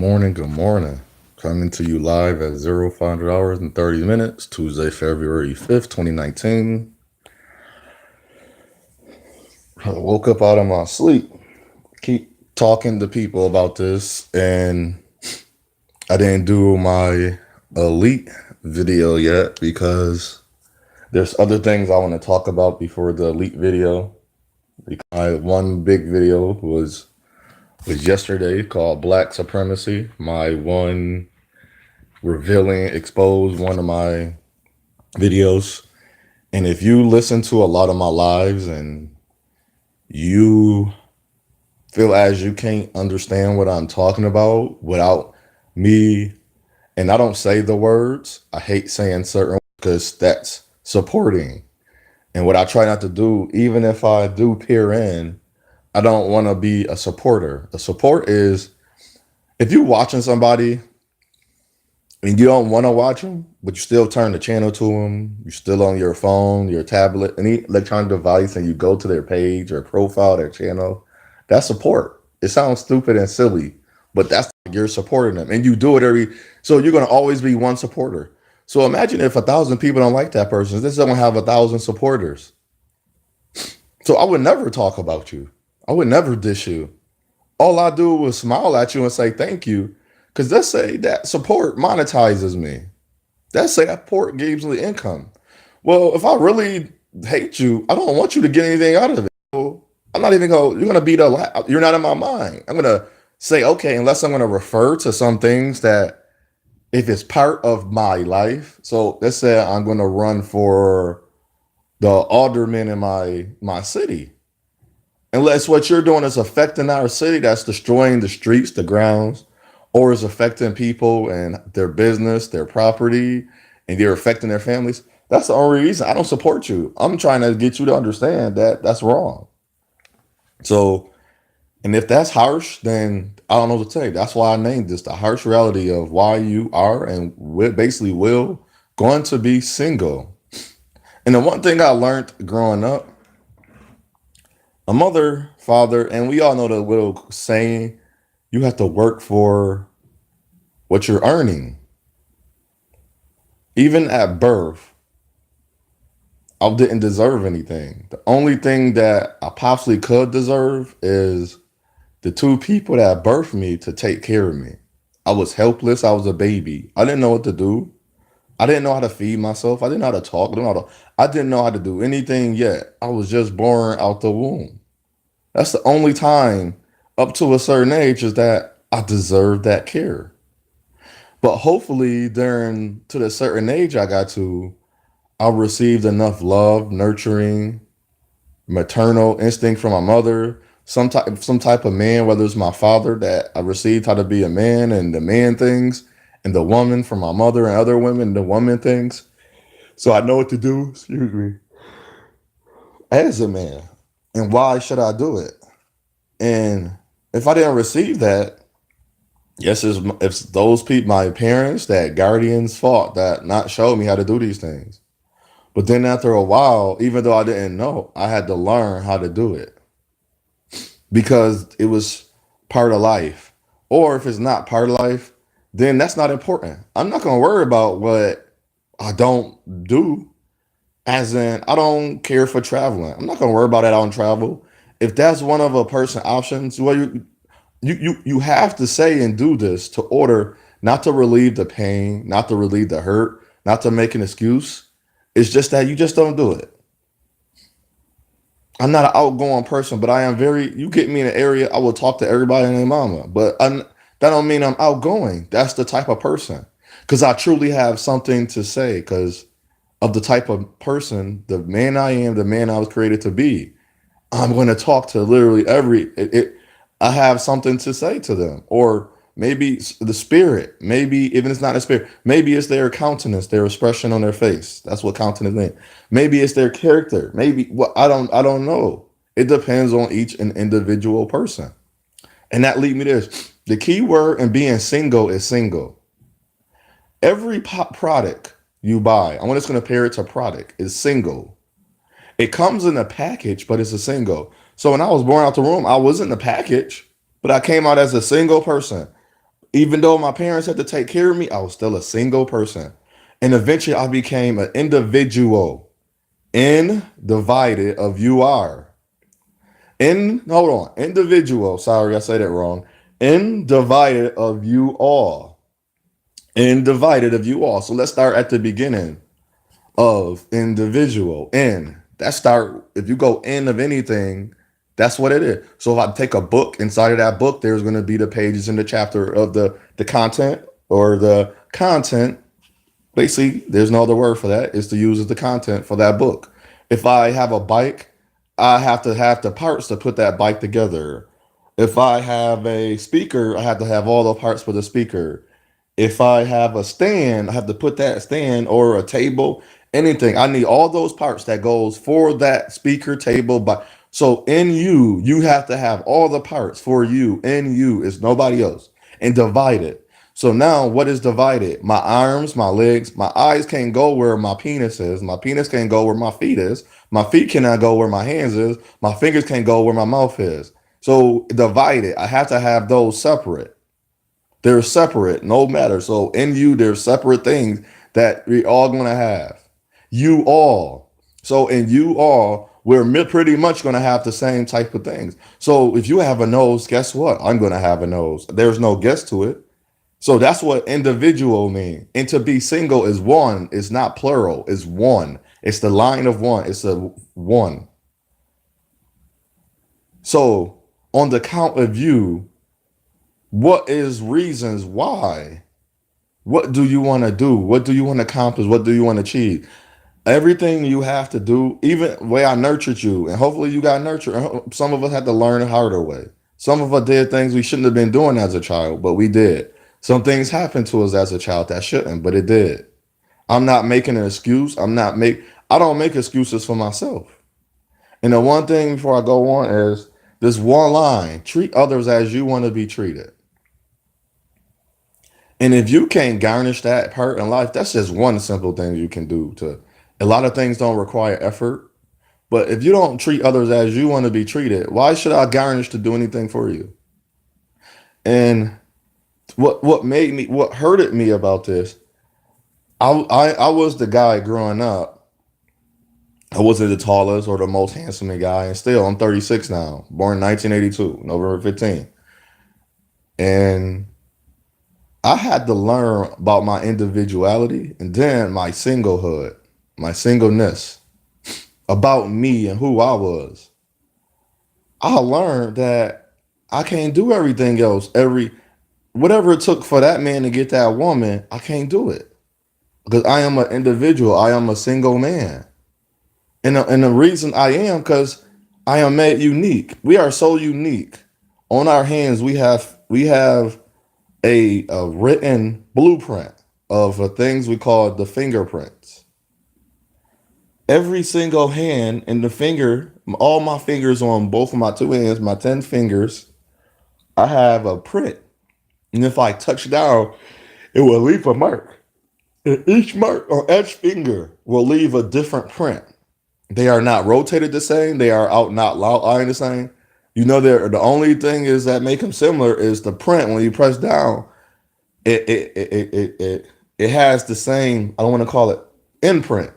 morning, good morning. Coming to you live at 0500 hours and 30 minutes, Tuesday, February 5th, 2019. I woke up out of my sleep. Keep talking to people about this, and I didn't do my elite video yet because there's other things I want to talk about before the elite video. My one big video was yesterday called Black Supremacy. My one revealing, exposed one of my videos. And if you listen to a lot of my lives and you feel as you can't understand what I'm talking about without me, and I don't say the words, I hate saying certain because that's supporting. And what I try not to do, even if I do peer in, I don't want to be a supporter. A support is if you're watching somebody and you don't want to watch them, but you still turn the channel to them, you're still on your phone, your tablet, any electronic device, and you go to their page or profile, their channel, that's support. It sounds stupid and silly, but that's you're supporting them, and you do it every. So you're gonna always be one supporter. So imagine if 1,000 people don't like that person, this doesn't have 1,000 supporters. So I would never talk about you. I would never dish you. All I do was smile at you and say thank you, because let's say that support monetizes me. Let's say that support gives me income. Well, if I really hate you, I don't want you to get anything out of it. So I'm not even going. You're gonna be the. You're not in my mind. I'm gonna say okay, unless I'm gonna refer to some things that if it's part of my life. So let's say I'm gonna run for the alderman in my city. Unless what you're doing is affecting our city, that's destroying the streets, the grounds, or is affecting people and their business, their property, and they're affecting their families. That's the only reason I don't support you. I'm trying to get you to understand that that's wrong. So, and if that's harsh, then I don't know what to tell you. That's why I named this the harsh reality of why you are and basically will going to be single. And the one thing I learned growing up, a mother, father, and we all know the little saying, you have to work for what you're earning. Even at birth, I didn't deserve anything. The only thing that I possibly could deserve is the two people that birthed me to take care of me. I was helpless. I was a baby. I didn't know what to do. I didn't know how to feed myself. I didn't know how to talk. I didn't know how to do anything yet. I was just born out the womb. That's the only time up to a certain age is that I deserve that care. But hopefully, during to the certain age I got to, I received enough love, nurturing, maternal instinct from my mother, some type of man, whether it's my father that I received how to be a man and the man things, and the woman from my mother and other women, the woman things. So I know what to do, excuse me, as a man. And why should I do it? And if I didn't receive that, yes, it's those people, my parents, that guardians' fault that not show me how to do these things. But then after a while, even though I didn't know, I had to learn how to do it because it was part of life. Or if it's not part of life, then that's not important. I'm not going to worry about what I don't do. As in, I don't care for traveling. I'm not going to worry about that. I don't travel. If that's one of a person options, well, you have to say and do this to order not to relieve the pain, not to relieve the hurt, not to make an excuse. It's just that you just don't do it. I'm not an outgoing person, but I am very. You get me in an area, I will talk to everybody and their mama. That don't mean I'm outgoing. That's the type of person, because I truly have something to say. Because of the type of person, the man I am, the man I was created to be. I'm going to talk to literally I have something to say to them, or maybe the spirit. Maybe even it's not a spirit. Maybe it's their countenance, their expression on their face. That's what countenance means. Maybe it's their character. Maybe what I don't know. It depends on each an individual person. And that lead me to this. The key word in being single is single. Every product you buy, I'm just going to pair it to product, is single. It comes in a package, but it's a single. So when I was born out the womb, I was in the package, but I came out as a single person. Even though my parents had to take care of me, I was still a single person. And eventually I became an individual. In divided of you are. Hold on. Individual. Sorry, I said it wrong. In divided of you all. In divided of you all. So let's start at the beginning of individual. In. That start, if you go in of anything, that's what it is. So if I take a book, inside of that book, there's going to be the pages in the chapter of the content or the content. Basically, there's no other word for that. It's to use as the content for that book. If I have a bike, I have to have the parts to put that bike together. If I have a speaker, I have to have all the parts for the speaker. If I have a stand, I have to put that stand or a table, anything. I need all those parts that goes for that speaker table. But so in you, you have to have all the parts for you. In you is nobody else, and divide it. So now what is divided? My arms, my legs, my eyes can't go where my penis is. My penis can't go where my feet is. My feet cannot go where my hands is. My fingers can't go where my mouth is. So divided. I have to have those separate. They're separate, no matter. So in you, there's separate things that we all gonna have. You all. So in you all, we're pretty much gonna have the same type of things. So if you have a nose, guess what? I'm gonna have a nose. There's no guess to it. So that's what individual mean. And to be single is one. It's not plural. It's one. It's the line of one. It's a one. So on the count of you, what is reasons why? What do you want to do? What do you want to accomplish? What do you want to achieve? Everything you have to do, even the way I nurtured you, and hopefully you got nurtured. Some of us had to learn a harder way. Some of us did things we shouldn't have been doing as a child, but we did. Some things happened to us as a child that shouldn't, but it did. I'm not making an excuse. I don't make excuses for myself. And the one thing before I go on is this one line: treat others as you want to be treated. And if you can't garnish that part in life, that's just one simple thing you can do. To a lot of things don't require effort, but if you don't treat others as you want to be treated, why should I garnish to do anything for you? And what hurted me about this, I was the guy growing up. I wasn't the tallest or the most handsome guy, and still I'm 36 now, born 1982, November 15th. And I had to learn about my individuality and then my singlehood, my singleness, about me and who I was. I learned that I can't do everything else. Whatever it took for that man to get that woman, I can't do it because I am an individual. I am a single man, and the reason I am because I am made unique. We are so unique. On our hands, we have a written blueprint of things we call the fingerprints. Every single hand and the finger, all my fingers on both of my two hands, my 10 fingers, I have a print. And if I touch down, it will leave a mark. And each mark on each finger will leave a different print. They are not rotated the same. They are out not outlined the same. You know, the only thing is that make them similar is the print. When you press down, it has the same. I don't want to call it imprint.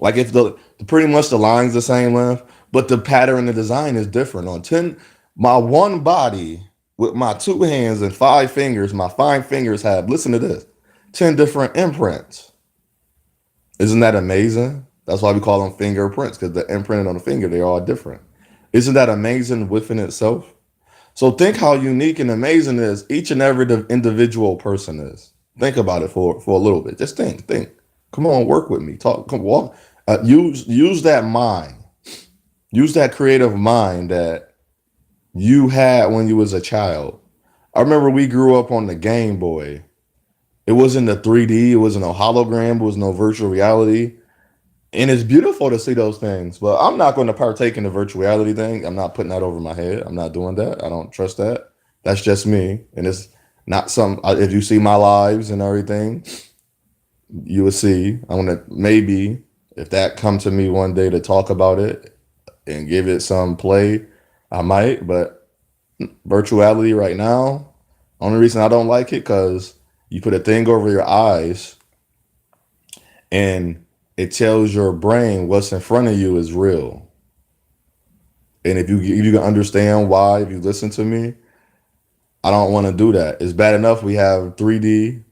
Like if the pretty much the line's the same length, but the pattern and the design is different. On 10, my one body with my two hands and 5 fingers, my 5 fingers have, listen to this, 10 different imprints. Isn't that amazing? That's why we call them fingerprints, because the imprint on the finger, they're all different. Isn't that amazing within itself? So think how unique and amazing is each and every individual person is. Think about it for a little bit. Just think. Come on, work with me. Talk, come walk. Use that mind. Use that creative mind that you had when you was a child. I remember we grew up on the Game Boy. It wasn't the 3D. It wasn't no hologram. It was no virtual reality. And it's beautiful to see those things, but I'm not going to partake in the virtual reality thing. I'm not putting that over my head. I'm not doing that. I don't trust that. That's just me. And it's not some, if you see my lives and everything, you will see. I want to maybe, if that come to me one day to talk about it and give it some play, I might, but virtuality right now, Only reason I don't like it because you put a thing over your eyes and it tells your brain what's in front of you is real. And if you can understand why, if you listen to me, I don't want to do that. It's bad enough we have 3D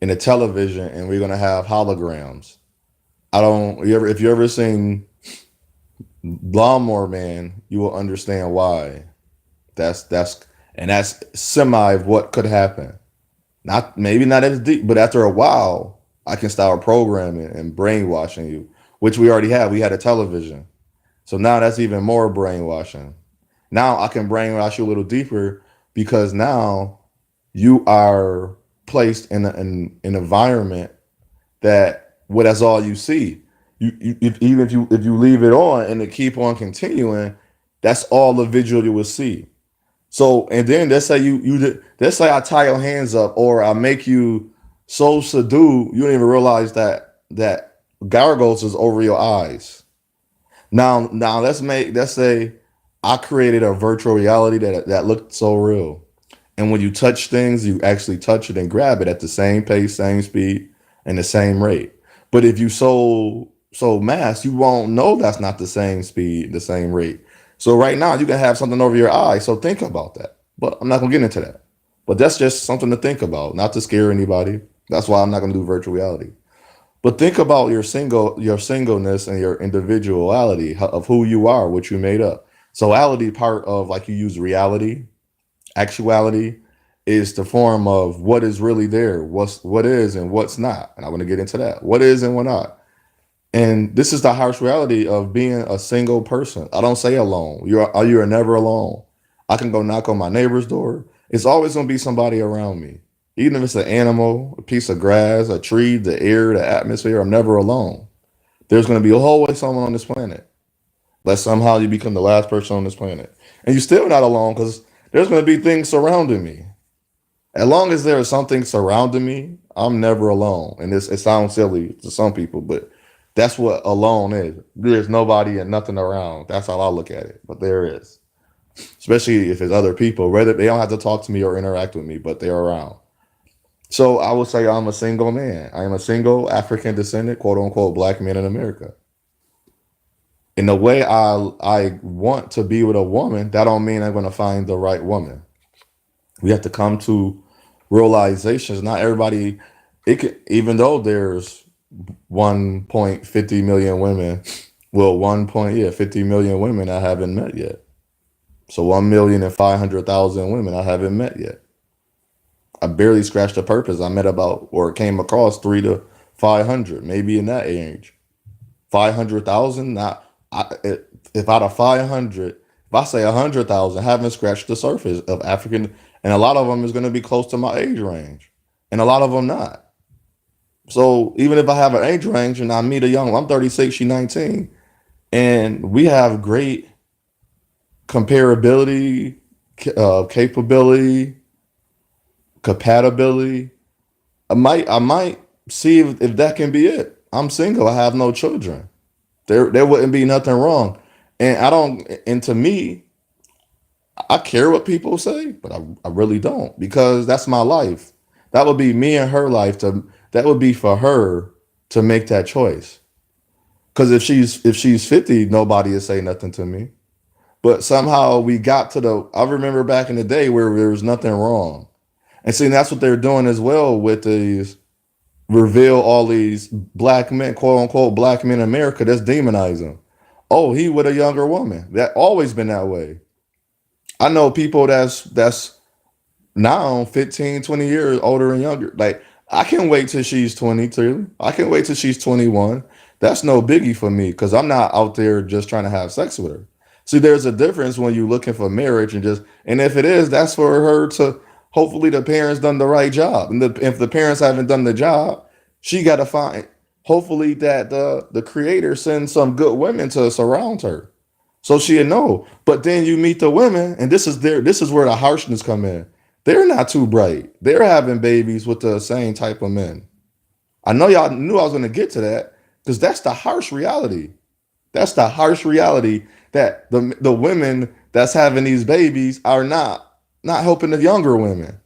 in the television and we're gonna have holograms. I don't. If you ever seen Lawnmower Man, you will understand why. That's semi of what could happen. Not maybe not as deep, but after a while, I can start programming and brainwashing you, which we already had. We had a television, so now that's even more brainwashing. Now I can brainwash you a little deeper because now you are placed in an environment that what that's all you see. Even if you leave it on and it keep on continuing, that's all the visual you will see. So and then let's say let's say I tie your hands up or I make you so subdued you don't even realize that gargles is over your eyes. Now let's say I created a virtual reality that looked so real. And when you touch things, you actually touch it and grab it at the same pace, same speed, and the same rate. But if you so mass, you won't know that's not the same speed, the same rate. So right now you can have something over your eye. So think about that. But I'm not gonna get into that. But that's just something to think about, not to scare anybody. That's why I'm not gonna do virtual reality. But think about your singleness and your individuality of who you are, what you made up. So reality part of like you use reality, actuality is the form of what is really there, what is and what's not. And I want to get into that. What is and what not. And this is the harsh reality of being a single person. I don't say alone. You are never alone. I can go knock on my neighbor's door. It's always gonna be somebody around me. Even if it's an animal, a piece of grass, a tree, the air, the atmosphere, I'm never alone. There's gonna be always someone on this planet. Unless somehow you become the last person on this planet. And you're still not alone because there's gonna be things surrounding me. As long as there is something surrounding me, I'm never alone. And it sounds silly to some people, but that's what alone is. There's nobody and nothing around. That's how I look at it. But there is. Especially if it's other people. Whether they don't have to talk to me or interact with me, but they're around. So I would say I'm a single man. I am a single African descendant, quote unquote, black man in America. In the way I want to be with a woman, that don't mean I'm gonna find the right woman. We have to come to realizations. Not everybody it could even though there's 1.50 million women, well 50 million women I haven't met yet. So 1,500,000 women I haven't met yet. I barely scratched the purpose. I met about or came across 3 to 500, maybe in that age. 500,000, not if out of 500, if I say 100,000, haven't scratched the surface of African, and a lot of them is going to be close to my age range, and a lot of them not. So even if I have an age range and I meet a young, I'm 36, she's 19, and we have great comparability, capability, compatibility. I might see if that can be it. I'm single. I have no children. There wouldn't be nothing wrong. And I don't and to me, I care what people say, but I really don't because that's my life. That would be me and her life to that would be for her to make that choice. Because if she's 50, nobody would say nothing to me. But somehow we got to the I remember back in the day where there was nothing wrong. And see, that's what they're doing as well with these reveal all these black men, quote unquote, black men in America that's demonizing. Oh, he with a younger woman. That always been that way. I know people that's now 15, 20 years older and younger. Like I can wait till she's 22. I can wait till she's 21. That's no biggie for me because I'm not out there just trying to have sex with her. See, there's a difference when you're looking for marriage and if it is, that's for her to hopefully the parents done the right job. And if the parents haven't done the job, she got to find hopefully that the creator sends some good women to surround her. So she'll know. But then you meet the women, and this is where the harshness come in. They're not too bright. They're having babies with the same type of men. I know y'all knew I was gonna get to that, because that's the harsh reality. That's the harsh reality that the women that's having these babies are not helping the younger women.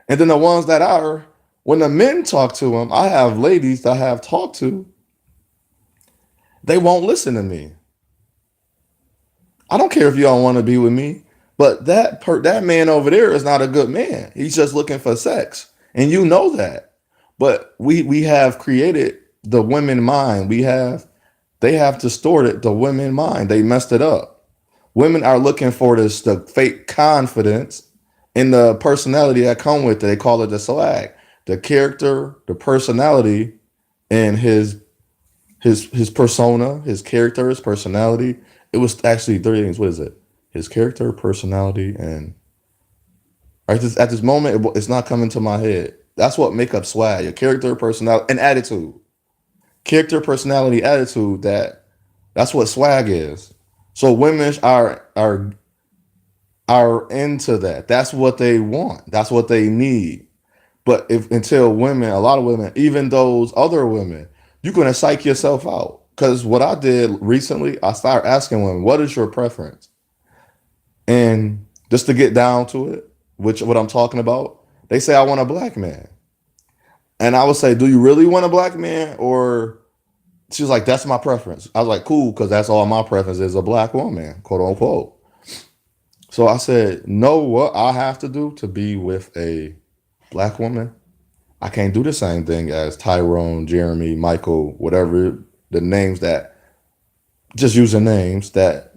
And then the ones that are, when the men talk to them, I have ladies that I have talked to, they won't listen to me. I don't care if you don't want to be with me, but that man over there is not a good man. He's just looking for sex, and you know that. But we have created the women mind. They have distorted the women mind. They messed it up. Women are looking for the fake confidence and the personality that come with it. They call it the swag, the character, the personality, and his persona, his character, his personality. It was actually three things. What is it? His character, personality, and at this moment, it's not coming to my head. That's what make up swag. Your character, personality, and attitude. Character, personality, attitude. That's what swag is. So women are into that. That's what they want. That's what they need. But if until women, a lot of women, even those other women, you're gonna psych yourself out. Because what I did recently, I started asking women, "What is your preference?" And just to get down to it, which what I'm talking about, they say I want a black man, and I would say, "Do you really want a black man?" Or she was like, "That's my preference." I was like, "Cool," because that's all my preference is, a black woman, quote unquote. So I said, "Know what I have to do to be with a black woman? I can't do the same thing as Tyrone, Jeremy, Michael, whatever the names that, just using names that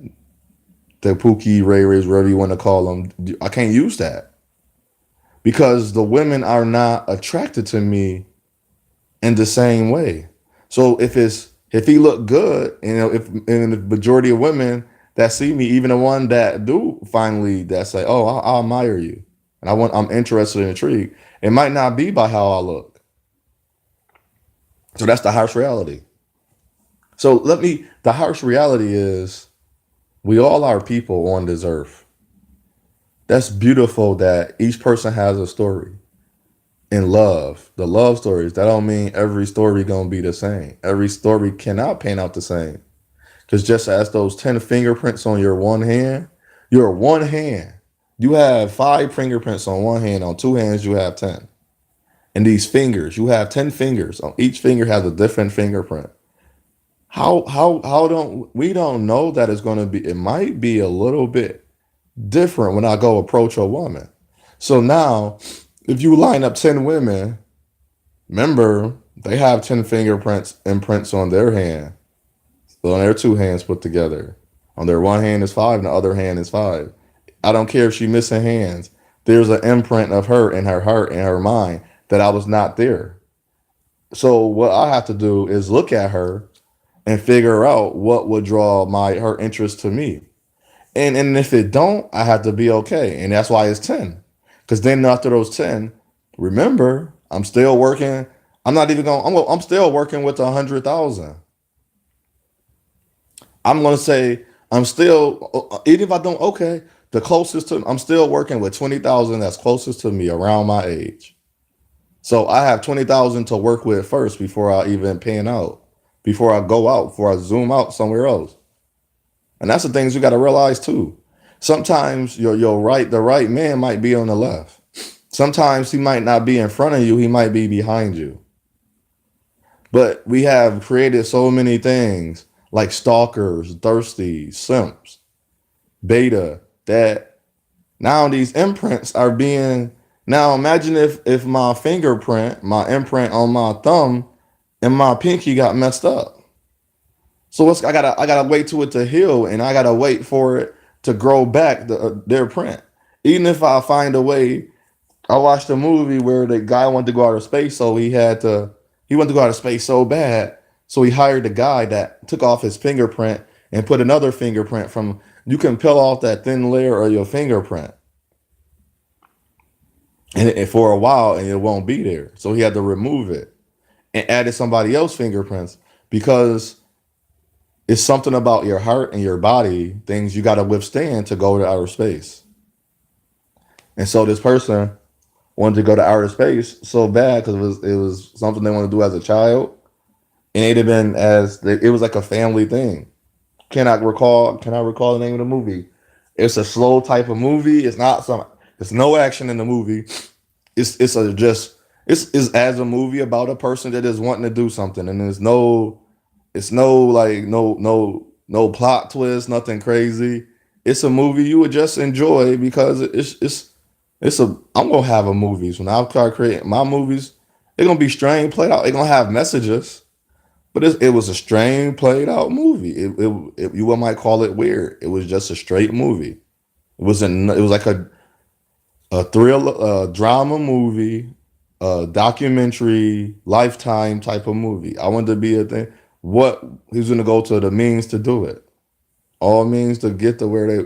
the Pookie, Ray Rays, whatever you want to call them. I can't use that because the women are not attracted to me in the same way. So if he look good, if and the majority of women that see me, even the one that do finally that say, "Oh, I admire you," and I'm interested and intrigued. It might not be by how I look. So that's the harsh reality. So the harsh reality is we all are people on this earth. That's beautiful that each person has a story. In love, the love stories, that don't mean every story gonna be the same. Every story cannot paint out the same. Because just as those 10 fingerprints on your one hand, you have 5 fingerprints on one hand, on 2 hands, you have 10. And these fingers, you have 10 fingers. On each finger has a different fingerprint. How don't we don't know that it's gonna be, it might be a little bit different when I go approach a woman. So now if you line up 10 women, remember they have 10 fingerprints imprints on their hand. So on their 2 hands put together. On their one hand is 5, and the other hand is 5. I don't care if she's missing hands. There's an imprint of her in her heart and her mind that I was not there. So what I have to do is look at her and figure out what would draw my her interest to me. And if it don't, I have to be okay. And that's why it's 10. Because then after those 10, remember, I'm still working. I'm not even going, I'm still working with 100,000. I'm going to say, I'm still, even if I don't, okay, the closest to, I'm still working with 20,000 that's closest to me around my age. So I have 20,000 to work with first before I even pan out, before I go out, before I zoom out somewhere else. And that's the things you got to realize too. Sometimes the right man might be on the left. Sometimes he might not be in front of you, he might be behind you. But we have created so many things like stalkers, thirsty, simps, beta, that now these imprints are being, now imagine if my fingerprint, my imprint on my thumb and my pinky got messed up. So I gotta wait to it to heal, and I gotta wait for it to grow back their print. Even if I find a way, I watched a movie where the guy wanted to go out of space, so he wanted to go out of space so bad, so he hired a guy that took off his fingerprint and put another fingerprint from. You can peel off that thin layer of your fingerprint, and for a while, and it won't be there. So he had to remove it and added somebody else's fingerprints because it's something about your heart and your body, things you got to withstand to go to outer space. And so this person wanted to go to outer space so bad because it was something they wanted to do as a child, and it'd have been it was like a family thing. Can I recall the name of the movie? It's a slow type of movie. It's not some. There's no action in the movie. it's a just it's as a movie about a person that is wanting to do something, and there's no it's no like no plot twist, nothing crazy. It's a movie you would just enjoy because it's a I'm gonna have a movies when I start creating my movies. They're gonna be strange played out. They're gonna have messages, but it was a strange played out movie. You might call it weird. It was just a straight movie. It was like a thrill, drama movie, a documentary, lifetime type of movie. I wanted to be a thing. What he's gonna go to the means to do it. All means to get to where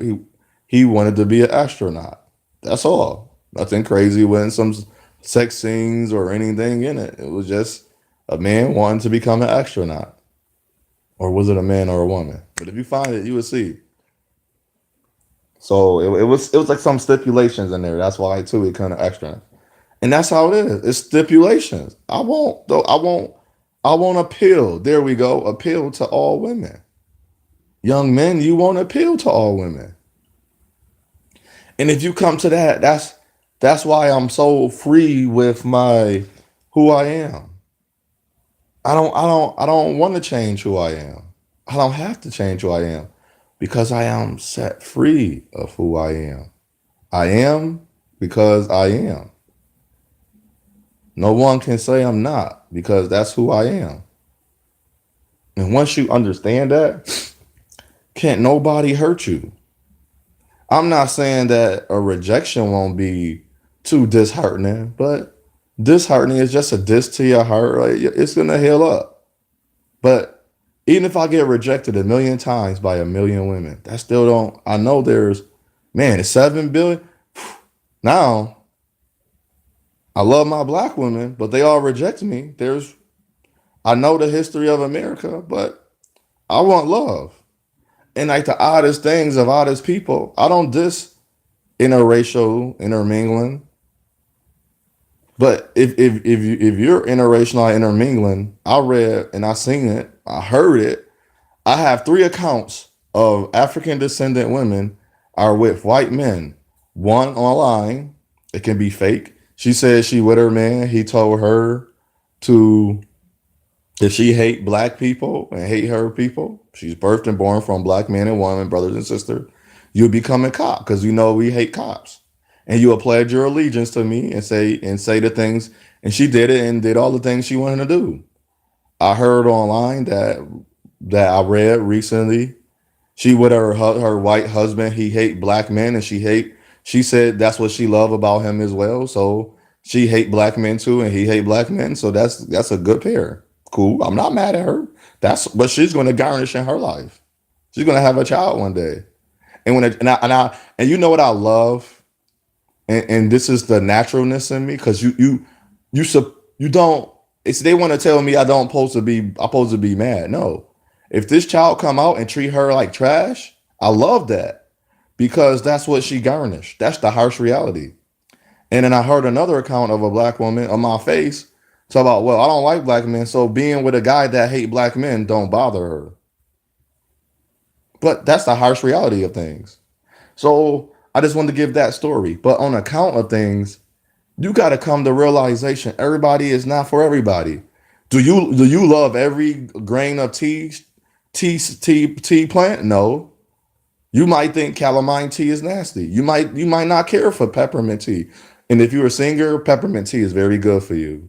he wanted to be an astronaut. That's all. Nothing crazy with some sex scenes or anything in it. It was just a man wanting to become an astronaut. Or was it a man or a woman? But if you find it, you would see. So it was like some stipulations in there. That's why too it kind of extra. And that's how it is. It's stipulations. I won't appeal. There we go. Appeal to all women. Young men, you won't appeal to all women. And if you come to that, that's why I'm so free with my who I am. I don't want to change who I am. I don't have to change who I am because I am set free of who I am. I am because I am. No one can say I'm not because that's who I am. And once you understand that, can't nobody hurt you. I'm not saying that a rejection won't be too disheartening, but disheartening is just a diss to your heart. Like, it's gonna heal up. But even if I get rejected a million times by a million women, that still don't. I know there's, man, it's 7 billion. Now I love my black women, but they all reject me. I know the history of America, but I want love. And like the oddest things of oddest people, I don't diss interracial intermingling. But if you're interracial intermingling, I read and I seen it, I heard it. I have three accounts of African descendant women are with white men. One online, it can be fake. She said she with her man. He told her to if she hate black people and hate her people, she's birthed and born from black man and woman, brothers and sisters. You become a cop because you know we hate cops, and you will pledge your allegiance to me and say the things. And she did it and did all the things she wanted to do. I heard online that I read recently. She with her white husband. He hate black men, and She said that's what she love about him as well. So she hate black men too, and he hate black men. So that's a good pair. Cool. I'm not mad at her. That's what she's going to garnish in her life. She's going to have a child one day. And when it, and you know what I love, and this is the naturalness in me, because you don't. It's they want to tell me I'm supposed to be mad. No, if this child come out and treat her like trash, I love that because that's what she garnished. That's the harsh reality. And then I heard another account of a black woman on my face talk about, well, I don't like black men, so being with a guy that hate black men don't bother her. But that's the harsh reality of things. So I just wanted to give that story. But on account of things, you got to come to realization everybody is not for everybody. Do you love every grain of tea plant? No. You might think calamine tea is nasty. You might not care for peppermint tea. And if you're a singer, peppermint tea is very good for you.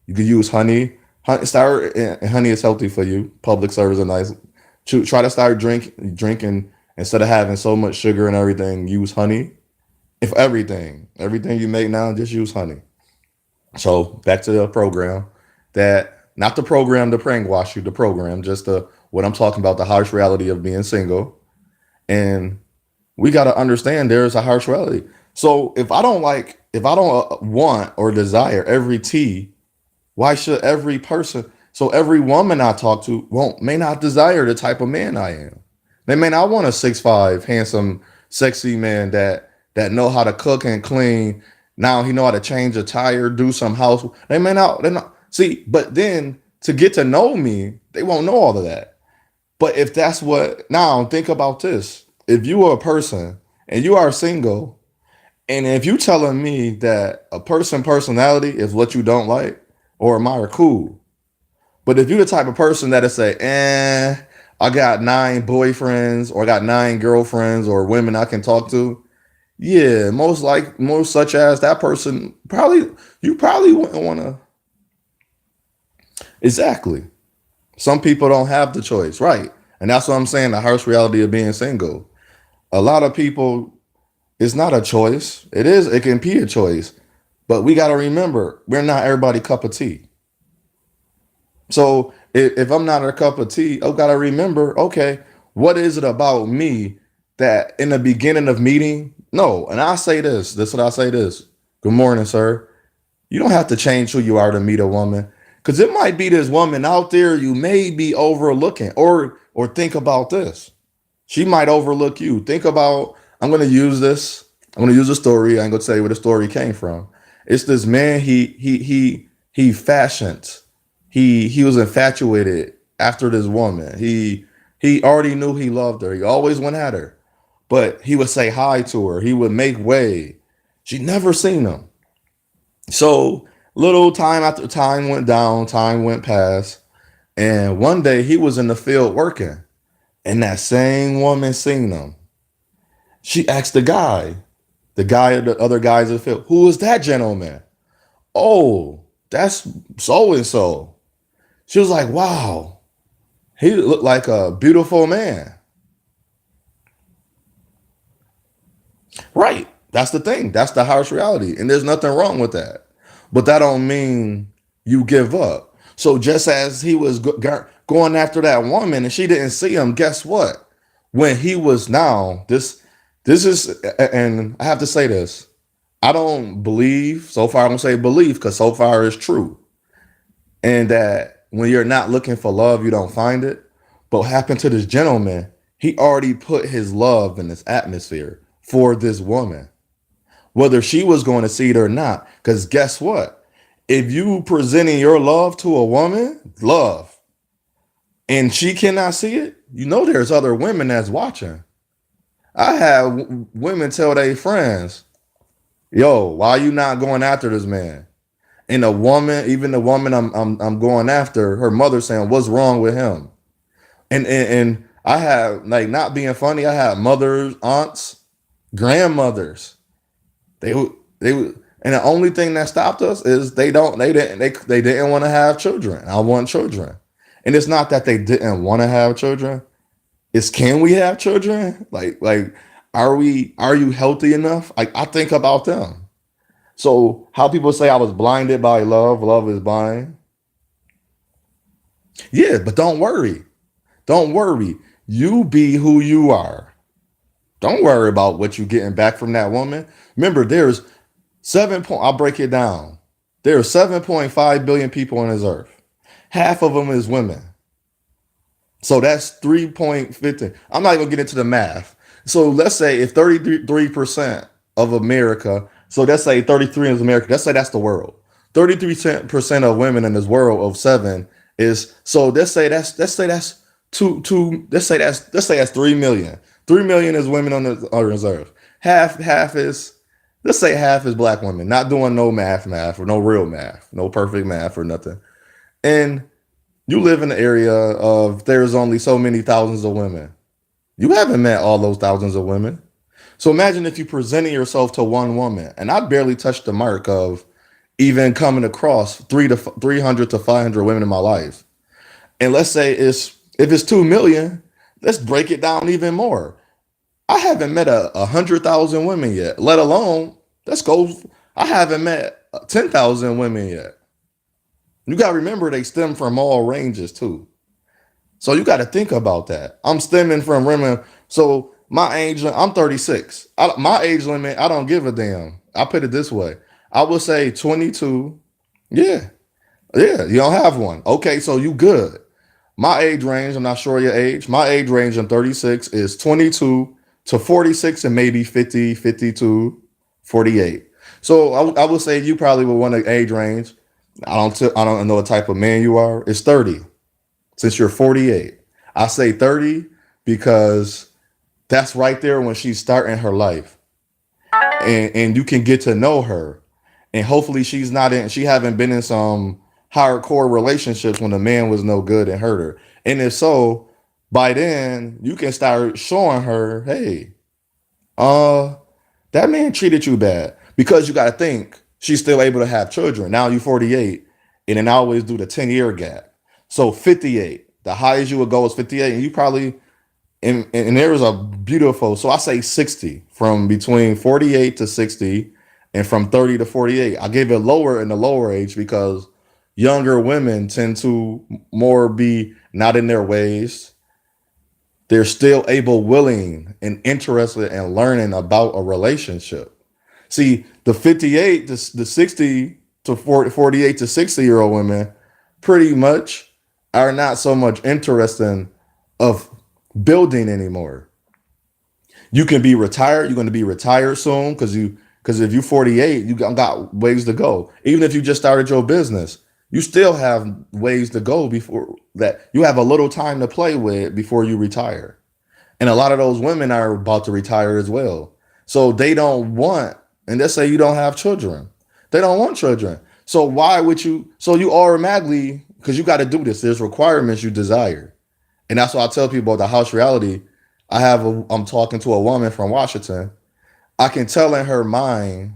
You can use honey. Honey is healthy for you. Public service is nice. Try to start drinking instead of having so much sugar and everything. Use honey. If everything you make now, just use honey. So back to the program. That not the program to prank wash you. The program, just the what I'm talking about. The harsh reality of being single, and we got to understand there is a harsh reality. So if I don't want or desire every tea, why should every person? So every woman I talk to won't may not desire the type of man I am. They may not want a 6'5", handsome, sexy man that know how to cook and clean. Now he know how to change a tire, do some house. They may not. They not see. But then to get to know me, they won't know all of that. But if that's what now think about this. If you are a person and you are single And if you telling me that a personality is what you don't like or admire, cool. But if you're the type of person that'll say, I got 9 boyfriends or I got 9 girlfriends or women I can talk to, yeah, most such as that person probably you probably wouldn't want to. Exactly. Some people don't have the choice, right? And that's what I'm saying. The harsh reality of being single. A lot of people, it's not a choice. It is. It can be a choice, but we got to remember we're not everybody cup of tea. So if I'm not a cup of tea, I've got to remember, okay, what is it about me that in the beginning of meeting? No, and I say this. This is what I say. This. Good morning, sir. You don't have to change who you are to meet a woman, because it might be this woman out there you may be overlooking, or think about this. She might overlook you. Think about. I'm going to use this. I'm going to use a story. I ain't going to tell you where the story came from. It's this man. He fashioned. He was infatuated after this woman. He already knew he loved her. He always went at her, but he would say hi to her. He would make way. She never seen him. So little time after time went down, time went past, and one day he was in the field working, and that same woman seen him. She asked the guy or the other guys in the field, who is that gentleman? Oh, that's so and so. She was like, wow, he looked like a beautiful man. Right. That's the thing. That's the harsh reality. And there's nothing wrong with that. But that don't mean you give up. So just as he was going after that woman and she didn't see him, guess what? When he was now, this is, and I have to say this. I don't believe, so far I don't say believe because so far it's true. And that when you're not looking for love, you don't find it. But what happened to this gentleman, he already put his love in this atmosphere for this woman, whether she was going to see it or not. Because guess what? If you presenting your love to a woman, love, and she cannot see it, you know there's other women that's watching. I have women tell their friends, yo, why you not going after this man? And a woman, even the woman I'm going after, her mother saying, what's wrong with him? And I have, like, not being funny, I have mothers, aunts, grandmothers. They they and the only thing that stopped us is they didn't want to have children. I want children. And it's not that they didn't want to have children. It's, can we have children? Like are you healthy enough? Like, I think about them. So how people say I was blinded by love, love is blind. Yeah, but don't worry. Don't worry. You be who you are. Don't worry about what you're getting back from that woman. Remember, there's I'll break it down. There are 7.5 billion people on this earth. Half of them is women. So that's 3.15. I'm not even get into the math. So let's say if 33% of America, so let's say 33 is America, let's say that's the world. 33% of women in this world of seven is, so let's say that's let's say that's 3 million. 3 million is women on the reserve. Half is, let's say half is black women, not doing no math or no real math, no perfect math or nothing. And you live in the area of there's only so many thousands of women. You haven't met all those thousands of women. So imagine if you presented yourself to one woman, and I barely touched the mark of even coming across 300 to 500 women in my life. And let's say if it's 2 million, let's break it down even more. I haven't met 100,000 women yet, let alone, let's go. I haven't met 10,000 women yet. You got to remember they stem from all ranges too. So you got to think about that. I'm stemming from women. So my age, I'm 36. My age limit, I don't give a damn. I put it this way. I would say 22. Yeah. Yeah. You don't have one. Okay. So you good. My age range, I'm not sure your age. My age range, I'm 36, is 22 to 46 and maybe 50, 52, 48. So I would say you probably would want an age range. I don't know what type of man you are. It's 30 since you're 48. I say 30 because that's right there when she's starting her life. and you can get to know her, and hopefully she haven't been in some hardcore relationships when the man was no good and hurt her. And if so, by then you can start showing her, hey, uh, that man treated you bad, because you got to think she's still able to have children. Now you 48, and then I always do the 10-year gap. So 58, the highest you would go is 58, and you probably and there is a beautiful, so I say 60, from between 48 to 60, and from 30 to 48. I gave it lower in the lower age because younger women tend to more be not in their ways. They're still able, willing, and interested in learning about a relationship. See, the 58, the 60 to 40, 48 to 60-year-old women pretty much are not so much interested of building anymore. You can be retired. You're going to be retired soon because if you're 48, you got ways to go. Even if you just started your business, you still have ways to go before that. You have a little time to play with before you retire. And a lot of those women are about to retire as well. So they don't want, and let's say you don't have children. They don't want children. So why would you? So you automatically, because you got to do this, there's requirements you desire. And that's why I tell people about the house reality. I'm talking to a woman from Washington. I can tell in her mind,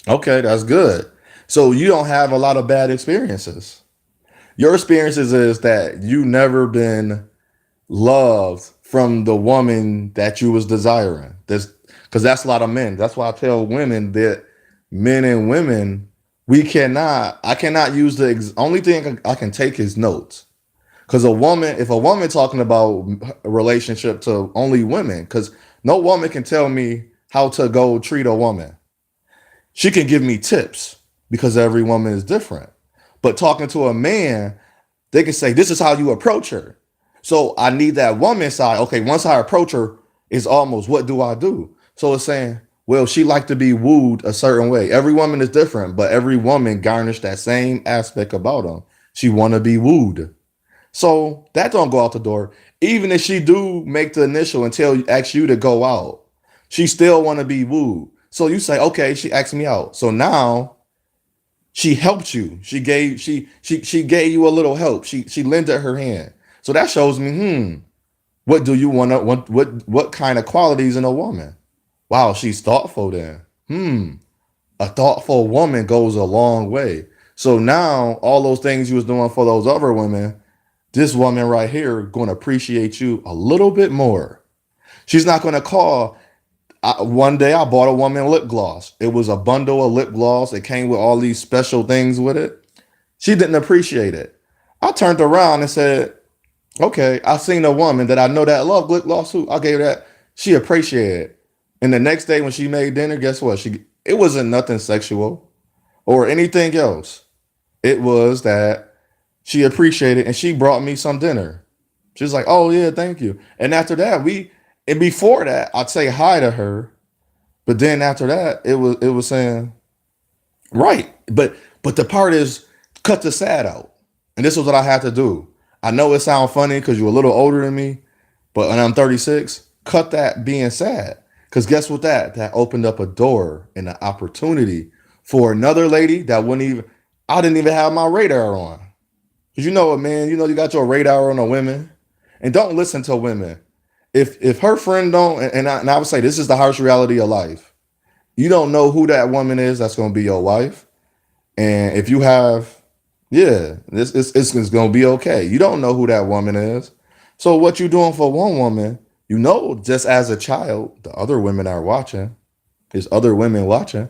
okay, that's good. So you don't have a lot of bad experiences. Your experiences is that you never been loved from the woman that you was desiring. That's because that's a lot of men. That's why I tell women that men and women, I cannot use only thing I can take is notes. Because if a woman talking about a relationship to only women, because no woman can tell me how to go treat a woman. She can give me tips because every woman is different. But talking to a man, they can say, this is how you approach her. So I need that woman side. Okay, once I approach her, it's almost, what do I do? So it's saying, well, she like to be wooed a certain way. Every woman is different, but every woman garnish that same aspect about them. She want to be wooed. So that don't go out the door. Even if she do make the initial and ask you to go out, she still want to be wooed. So you say, okay, she asked me out. So now she helped you. She gave you a little help. She lended her hand. So that shows me, what do you what kind of qualities in a woman? Wow, she's thoughtful then. A thoughtful woman goes a long way. So now all those things you was doing for those other women, this woman right here going to appreciate you a little bit more. She's not going to call. One day I bought a woman lip gloss. It was a bundle of lip gloss. It came with all these special things with it. She didn't appreciate it. I turned around and said, okay, I seen a woman that I know that loved lip gloss too. I gave her that. She appreciated it. And the next day when she made dinner, guess what? It wasn't nothing sexual or anything else. It was that she appreciated, and she brought me some dinner. She was like, oh yeah, thank you. And after that, and before that, I'd say hi to her. But then after that, it was saying, right. But the part is, cut the sad out. And this is what I had to do. I know it sounds funny because you're a little older than me, but when I'm 36, cut that being sad. Because guess what? That opened up a door and an opportunity for another lady that I didn't even have my radar on. Because you know what, man, you got your radar on the women. And don't listen to women. If her friend don't, and I would say this is the harsh reality of life. You don't know who that woman is that's going to be your wife. And if you have, yeah, it's going to be okay. You don't know who that woman is. So what you doing for one woman, just as a child, the other women are watching. There's other women watching.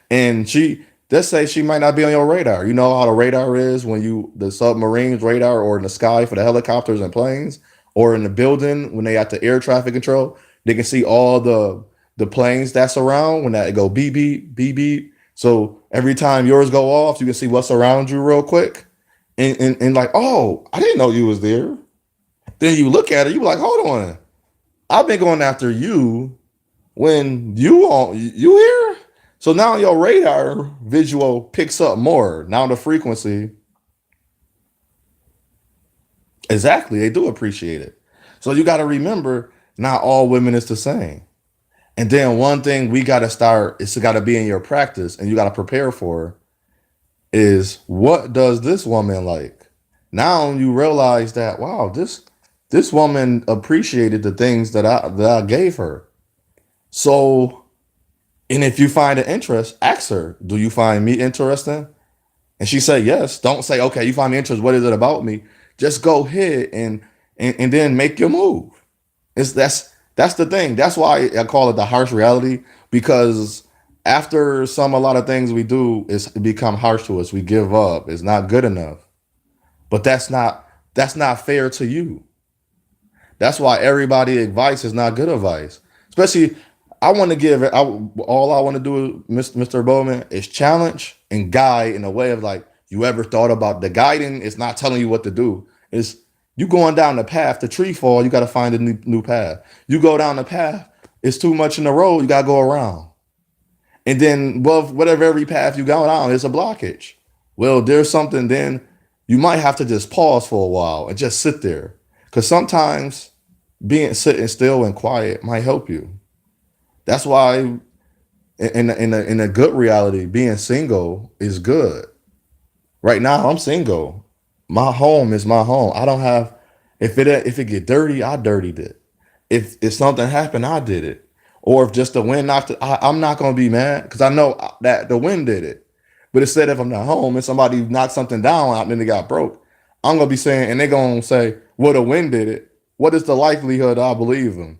And let's say she might not be on your radar. You know how the radar is when the submarines radar, or in the sky for the helicopters and planes, or in the building when they got the air traffic control, they can see all the planes that's around when that go beep, beep, beep, beep. So every time yours go off, you can see what's around you real quick. And like, oh, I didn't know you was there. Then you look at it, you be like, hold on. I've been going after you when you here. So now your radar visual picks up more. Now the frequency. Exactly. They do appreciate it. So you got to remember Not all women is the same. And then one thing we got to start, it's got to be in your practice and you got to prepare for is what does this woman like? Now you realize that, wow, this woman appreciated the things that I gave her. So, and if you find an interest, ask her, do you find me interesting? And she said yes. Don't say, okay, you find me interested. What is it about me? Just go ahead and then make your move. It's that's the thing. That's why I call it the harsh reality, because after a lot of things we do is become harsh to us. We give up. It's not good enough. But that's not fair to you. That's why everybody advice is not good advice. Especially, I want to give all I want to do, Mr. Bowman, is challenge and guide in a way of like, you ever thought about the guiding? It's not telling you what to do. It's you going down the path. The tree fall. You got to find a new path. You go down the path. It's too much in the road. You got to go around. And then, well, whatever every path you go down is a blockage. Well, there's something. Then you might have to just pause for a while and just sit there, because sometimes being sitting still and quiet might help you. That's why in a good reality, being single is good. Right now, I'm single. My home is my home. I don't have if it get dirty, I dirtied it. If something happened, I did it. Or if just the wind knocked it, I'm not gonna be mad because I know that the wind did it. But instead, if I'm not home and somebody knocked something down and then it got broke, I'm gonna be saying, and they're gonna say, "Well, the wind did it." What is the likelihood I believe them?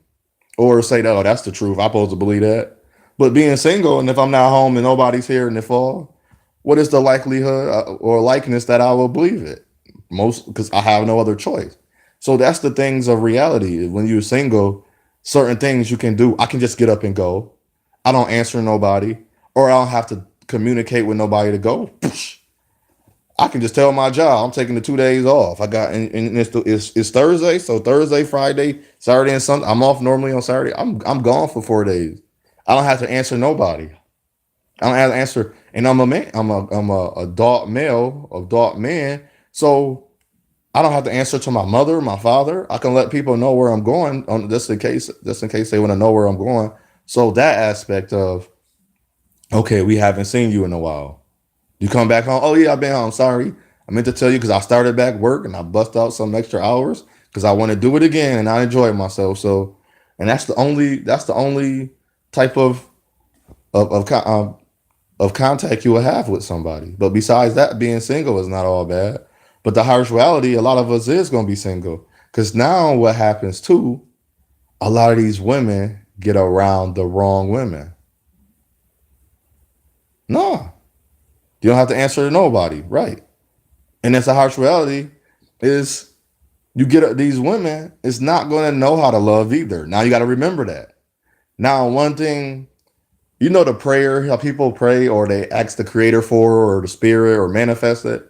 Or say, "Oh, that's the truth. I'm supposed to believe that." But being single, and if I'm not home and nobody's here in the fall, what is the likelihood or likeness that I will believe it? Most because I have no other choice. So that's the things of reality. When you're single, certain things you can do. I can just get up and go. I don't answer nobody, or I don't have to communicate with nobody to go. I can just tell my job I'm taking the 2 days off. I got and it's Thursday, so Thursday, Friday, Saturday, and Sunday. I'm off normally on Saturday. I'm gone for 4 days. I don't have to answer nobody. I don't have to answer, and I'm a man. I'm a adult male, adult man. So I don't have to answer to my mother, my father. I can let people know where I'm going on just in case they want to know where I'm going. So that aspect of, okay, we haven't seen you in a while. You come back home. Oh yeah, I've been home. Sorry, I meant to tell you because I started back work and I bust out some extra hours because I want to do it again and I enjoy myself. So, and that's the only type of of, co- um, of contact you will have with somebody. But besides that, being single is not all bad. But the harsh reality, a lot of us is going to be single. Because now what happens too, a lot of these women get around the wrong women. No, you don't have to answer to nobody. Right. And that's a harsh reality is you get these women is not going to know how to love either. Now you got to remember that. Now, one thing, the prayer, how people pray or they ask the creator for or the spirit or manifest it.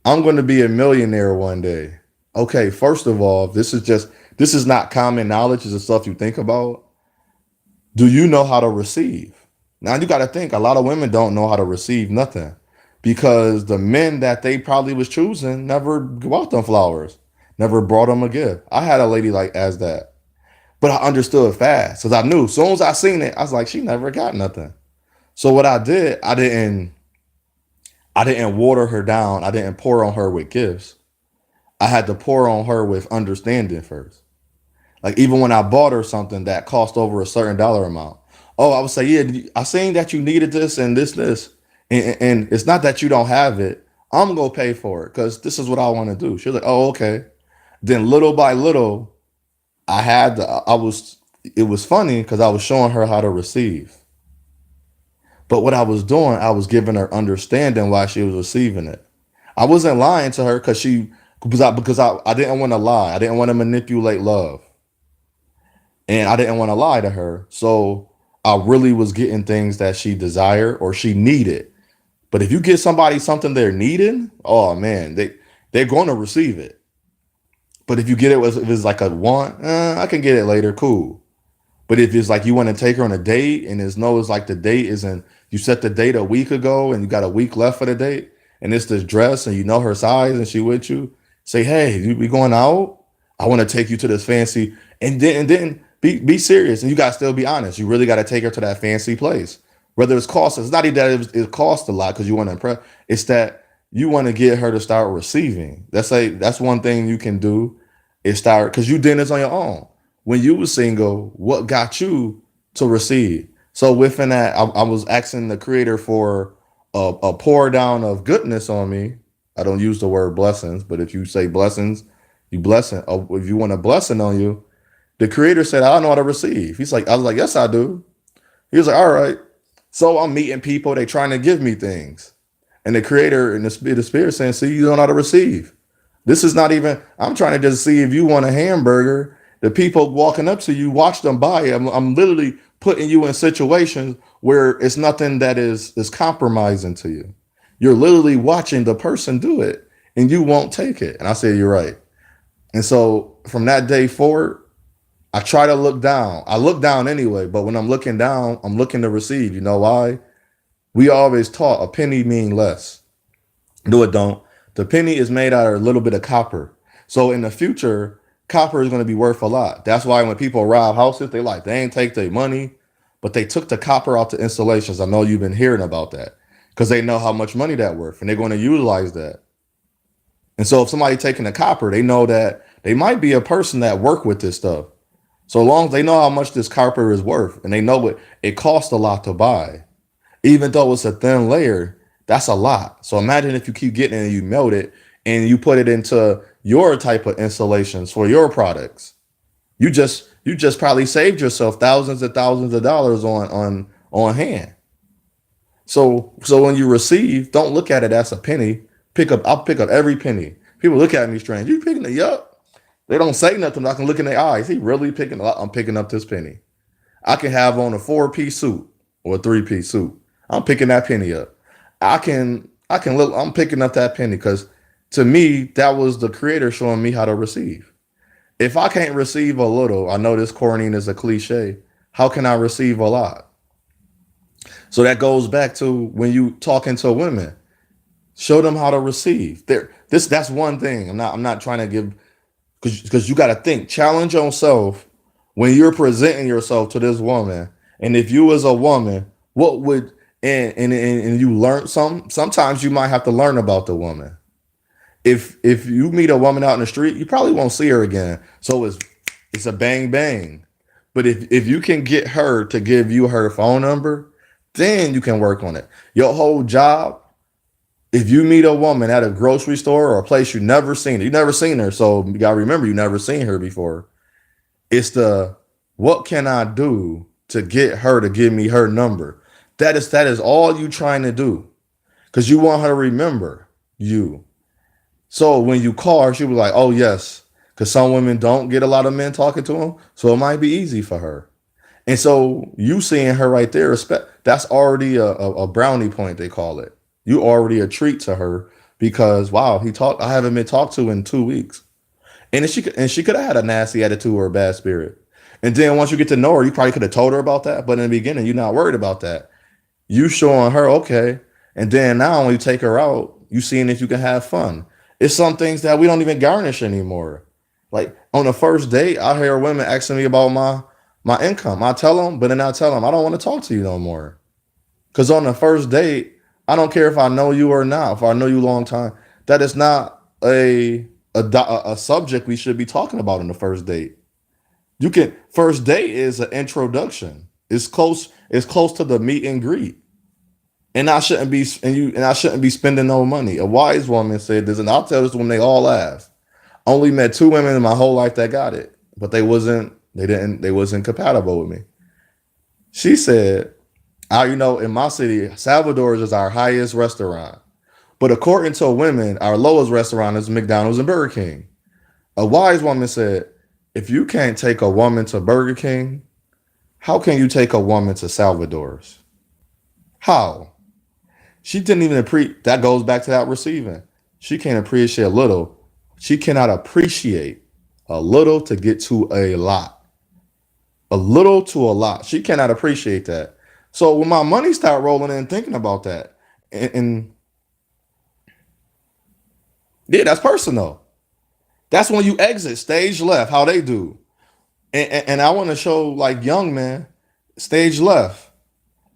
I'm going to be a millionaire one day. Okay, first of all, this is not common knowledge. It's the stuff you think about. Do you know how to receive? Now you got to think a lot of women don't know how to receive nothing because the men that they probably was choosing never bought them flowers, never brought them a gift. I had a lady like as that, but I understood fast because I knew as soon as I seen it, I was like, she never got nothing. So what I did, I didn't water her down. I didn't pour on her with gifts. I had to pour on her with understanding first. Like even when I bought her something that cost over a certain dollar amount. Oh, I would say, yeah, I seen that you needed this and this. And it's not that you don't have it. I'm gonna pay for it because this is what I want to do. She was like, oh, okay. Then little by little, I was it was funny because I was showing her how to receive. But what I was doing, I was giving her understanding why she was receiving it. I wasn't lying to her because I didn't want to lie. I didn't want to manipulate love. And I didn't want to lie to her. So I really was getting things that she desired or she needed. But if you get somebody something they're needing, oh man, they're going to receive it. But if you get it if it's like a want, I can get it later, cool. But if it's like you want to take her on a date and it's like the date isn't, you set the date a week ago and you got a week left for the date and it's this dress and you know her size and she with you, say, hey, we going out? I want to take you to this fancy, and then be serious, and you gotta still be honest. You really gotta take her to that fancy place. Whether it's cost, it's not even that it costs a lot because you want to impress. It's that you want to get her to start receiving. That's one thing you can do is start because you did this on your own. When you were single, what got you to receive? So within that, I was asking the creator for a pour down of goodness on me. I don't use the word blessings, but if you say blessings, you blessing. If you want a blessing on you, the creator said, I don't know how to receive. I was like, yes, I do. He was like, all right. So I'm meeting people, they trying to give me things. And the creator and the spirit saying, see, you don't know how to receive. This is not even, I'm trying to just see if you want a hamburger. The people walking up to you, watch them buy it. I'm literally putting you in situations where it's nothing that is compromising to you. You're literally watching the person do it and you won't take it. And I said, you're right. And so from that day forward, I try to look down. I look down anyway, but when I'm looking down, I'm looking to receive. You know why? We always taught a penny mean less. No, it don't. The penny is made out of a little bit of copper. So in the future, copper is going to be worth a lot. That's why when people rob houses, they ain't take their money, but they took the copper out the installations. I know you've been hearing about that because they know how much money that worth and they're going to utilize that. And so if somebody taking the copper, they know that they might be a person that work with this stuff. So long as they know how much this copper is worth and they know it costs a lot to buy, even though it's a thin layer, that's a lot. So imagine if you keep getting it and you melt it and you put it into your type of installations for your products. You just probably saved yourself thousands and thousands of dollars on hand. So when you receive, don't look at it as a penny. I'll pick up every penny. People look at me strange. You picking it up? They don't say nothing. I can look in their eyes. He really picking up. I'm picking up this penny. I can have on a 4-piece suit or a 3-piece suit. I'm picking that penny up. I can look. I'm picking up that penny because to me that was the creator showing me how to receive. If I can't receive a little, I know this corny is a cliche. How can I receive a lot? So that goes back to when you talking to women, show them how to receive. That's one thing. I'm not trying to give because you got to think, challenge yourself when you're presenting yourself to this woman. And if you as a woman, what would and you learn sometimes you might have to learn about the woman. If you meet a woman out in the street, you probably won't see her again. So it's a bang bang. But if you can get her to give you her phone number, then you can work on it. Your whole job, if you meet a woman at a grocery store or a place you never seen her. So you gotta remember you never seen her before. It's the what can I do to get her to give me her number? That is all you trying to do. Because you want her to remember you. So when you call her, she'll be like, oh yes. Because some women don't get a lot of men talking to them. So it might be easy for her. And so you seeing her right there, that's already a brownie point, they call it. You already a treat to her because wow, I haven't been talked to in 2 weeks. And she could have had a nasty attitude or a bad spirit. And then once you get to know her, you probably could have told her about that. But in the beginning, you're not worried about that. You showing her, okay. And then now when you take her out, you seeing if you can have fun. It's some things that we don't even garnish anymore. Like on the first date, I hear women asking me about my income. I tell them, but then I tell them I don't want to talk to you no more. Because on the first date, I don't care if I know you or not. If I know you a long time, that is not a subject we should be talking about in the first date. You can first date is an introduction. It's close. It's close to the meet and greet. And I shouldn't be spending no money. A wise woman said this, and I'll tell this when they all laugh. I only met 2 women in my whole life that got it, but they wasn't compatible with me. She said, in my city, Salvador's is our highest restaurant. But according to women, our lowest restaurant is McDonald's and Burger King. A wise woman said, if you can't take a woman to Burger King, how can you take a woman to Salvador's? How? She didn't even appreciate. That goes back to that receiving. She can't appreciate a little. She cannot appreciate a little to get to a lot. A little to a lot. She cannot appreciate that. So when my money start rolling in, thinking about that, and yeah, that's personal. That's when you exit stage left, how they do. And I want to show like young men stage left.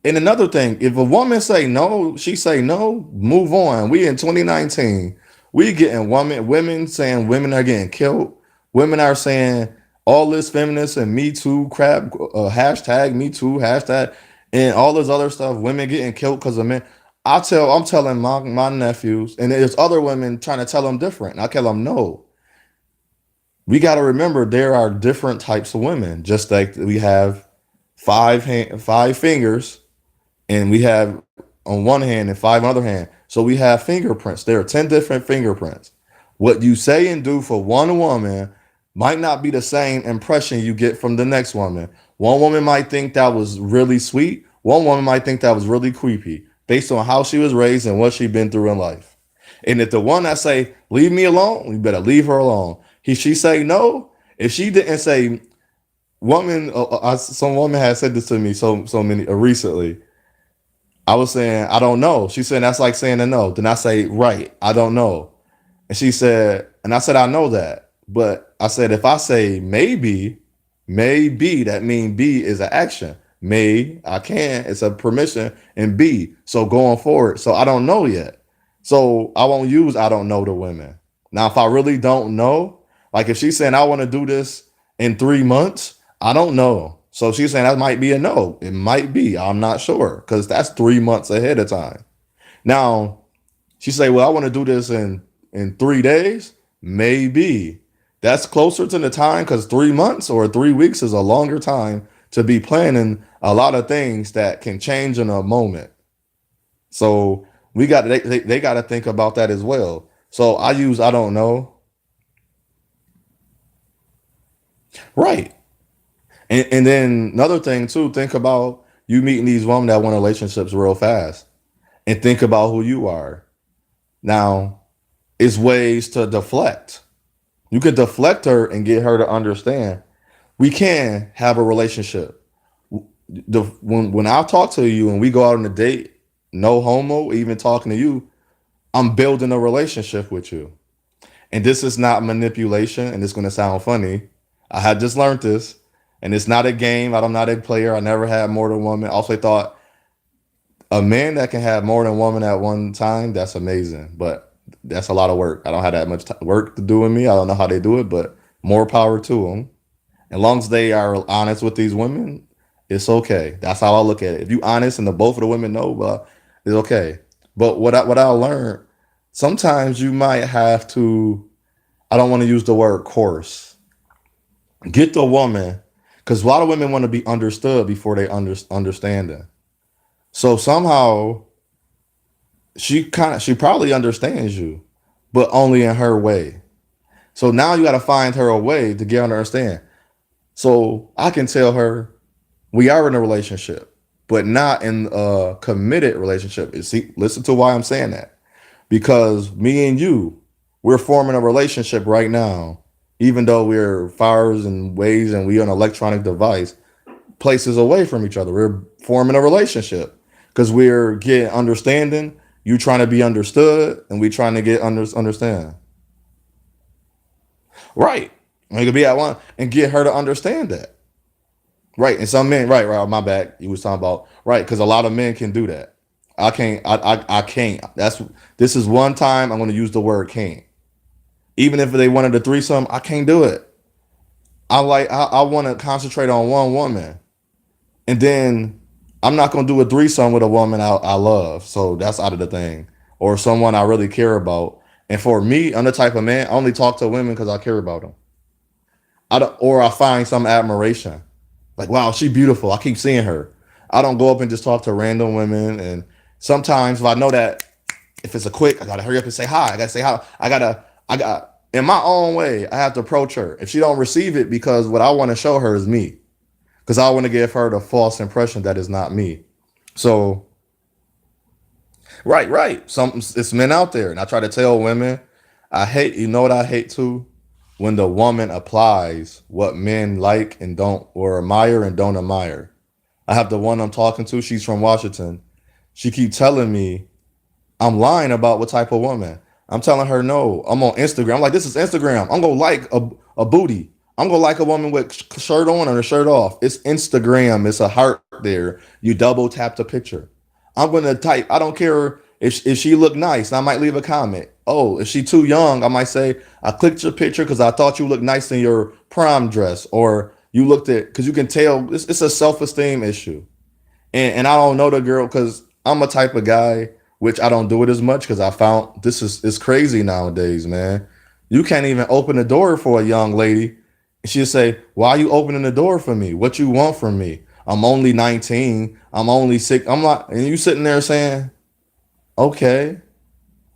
And another thing, if a woman say no, she say no, move on. We in 2019. We getting women saying women are getting killed. Women are saying all this feminist and Me Too crap, hashtag Me Too, hashtag, and all this other stuff. Women getting killed because of men. I'm telling my nephews, and there's other women trying to tell them different. And I tell them no. We got to remember there are different types of women. Just like we have five fingers, and we have on one hand and five on the other hand. So we have fingerprints. There are 10 different fingerprints. What you say and do for one woman might not be the same impression you get from the next woman. One woman might think that was really sweet. One woman might think that was really creepy based on how she was raised and what she's been through in life. And if the one that say, leave me alone, you better leave her alone. She say no. If she didn't say, some woman had said this to me so many recently. I was saying, I don't know. She said, that's like saying a no. Then I say, right, I don't know. And she said, and I said, I know that. But I said, if I say maybe, that means B is an action. May, I can, it's a permission, and B. So going forward. So I don't know yet. So I won't use I don't know to women. Now, if I really don't know, like if she's saying I want to do this in 3 months, I don't know. So she's saying that might be a no. It might be. I'm not sure because that's 3 months ahead of time. Now she say, well, I want to do this in 3 days. Maybe that's closer to the time because 3 months or 3 weeks is a longer time to be planning a lot of things that can change in a moment. So they got to think about that as well. So I use I don't know. Right. And then another thing too, think about you meeting these women that want relationships real fast and think about who you are. Now, it's ways to deflect. You could deflect her and get her to understand we can have a relationship. When I talk to you and we go out on a date, no homo, even talking to you, I'm building a relationship with you. And this is not manipulation, and it's going to sound funny. I had just learned this, and it's not a game. I'm not a player. I never had more than one man. I also thought a man that can have more than one woman at one time, that's amazing. But that's a lot of work. I don't have that much work to do with me. I don't know how they do it, but more power to them. As long as they are honest with these women, it's okay. That's how I look at it. If you honest and the both of the women know, well, it's okay. But what I learned, sometimes you might have to. I don't want to use the word course. Get the woman, because a lot of women want to be understood before they understand it. So somehow she probably understands you, but only in her way. So now you got to find her a way to get her to understand. So I can tell her we are in a relationship, but not in a committed relationship. See, listen to why I'm saying that. Because me and you, we're forming a relationship right now, even though we're fires and ways and we are an electronic device, places away from each other. We're forming a relationship because we're getting understanding. You trying to be understood, and we trying to get understand. Right. We could be at one and get her to understand that. Right. And some men, right, my bad. You was talking about right, because a lot of men can do that. I can't. I can't. This is one time I'm going to use the word can't. Even if they wanted a threesome, I can't do it. I want to concentrate on one woman, and then I'm not going to do a threesome with a woman I love. So that's out of the thing, or someone I really care about. And for me, I'm the type of man I only talk to women because I care about them. I don't, or I find some admiration. Like, wow, she beautiful. I keep seeing her. I don't go up and just talk to random women. And sometimes if I know that if it's a quick, I gotta hurry up and say hi. I gotta say hi. I got in my own way, I have to approach her. If she don't receive it, because what I want to show her is me. Because I want to give her the false impression that is not me. So, right. Some it's men out there. And I try to tell women, I hate, you know what I hate too? When the woman applies what men like and don't, or admire and don't admire. I have the one I'm talking to, she's from Washington. She keep telling me I'm lying about what type of woman. I'm telling her no. I'm on Instagram. I'm like, this is Instagram. I'm gonna like a booty. I'm gonna like a woman with shirt on and a shirt off. It's Instagram. It's a heart there. You double tap the picture. I'm gonna type. I don't care if she look nice. I might leave a comment. Oh, if she too young, I might say I clicked your picture because I thought you looked nice in your prom dress, or you looked at because you can tell it's a self esteem issue. And I don't know the girl because I'm a type of guy which I don't do it as much because I found this is it's crazy nowadays, man. You can't even open the door for a young lady. She'll say, "Why are you opening the door for me? What you want from me? I'm only 19. I'm only sick." I'm like, and you sitting there saying, "Okay,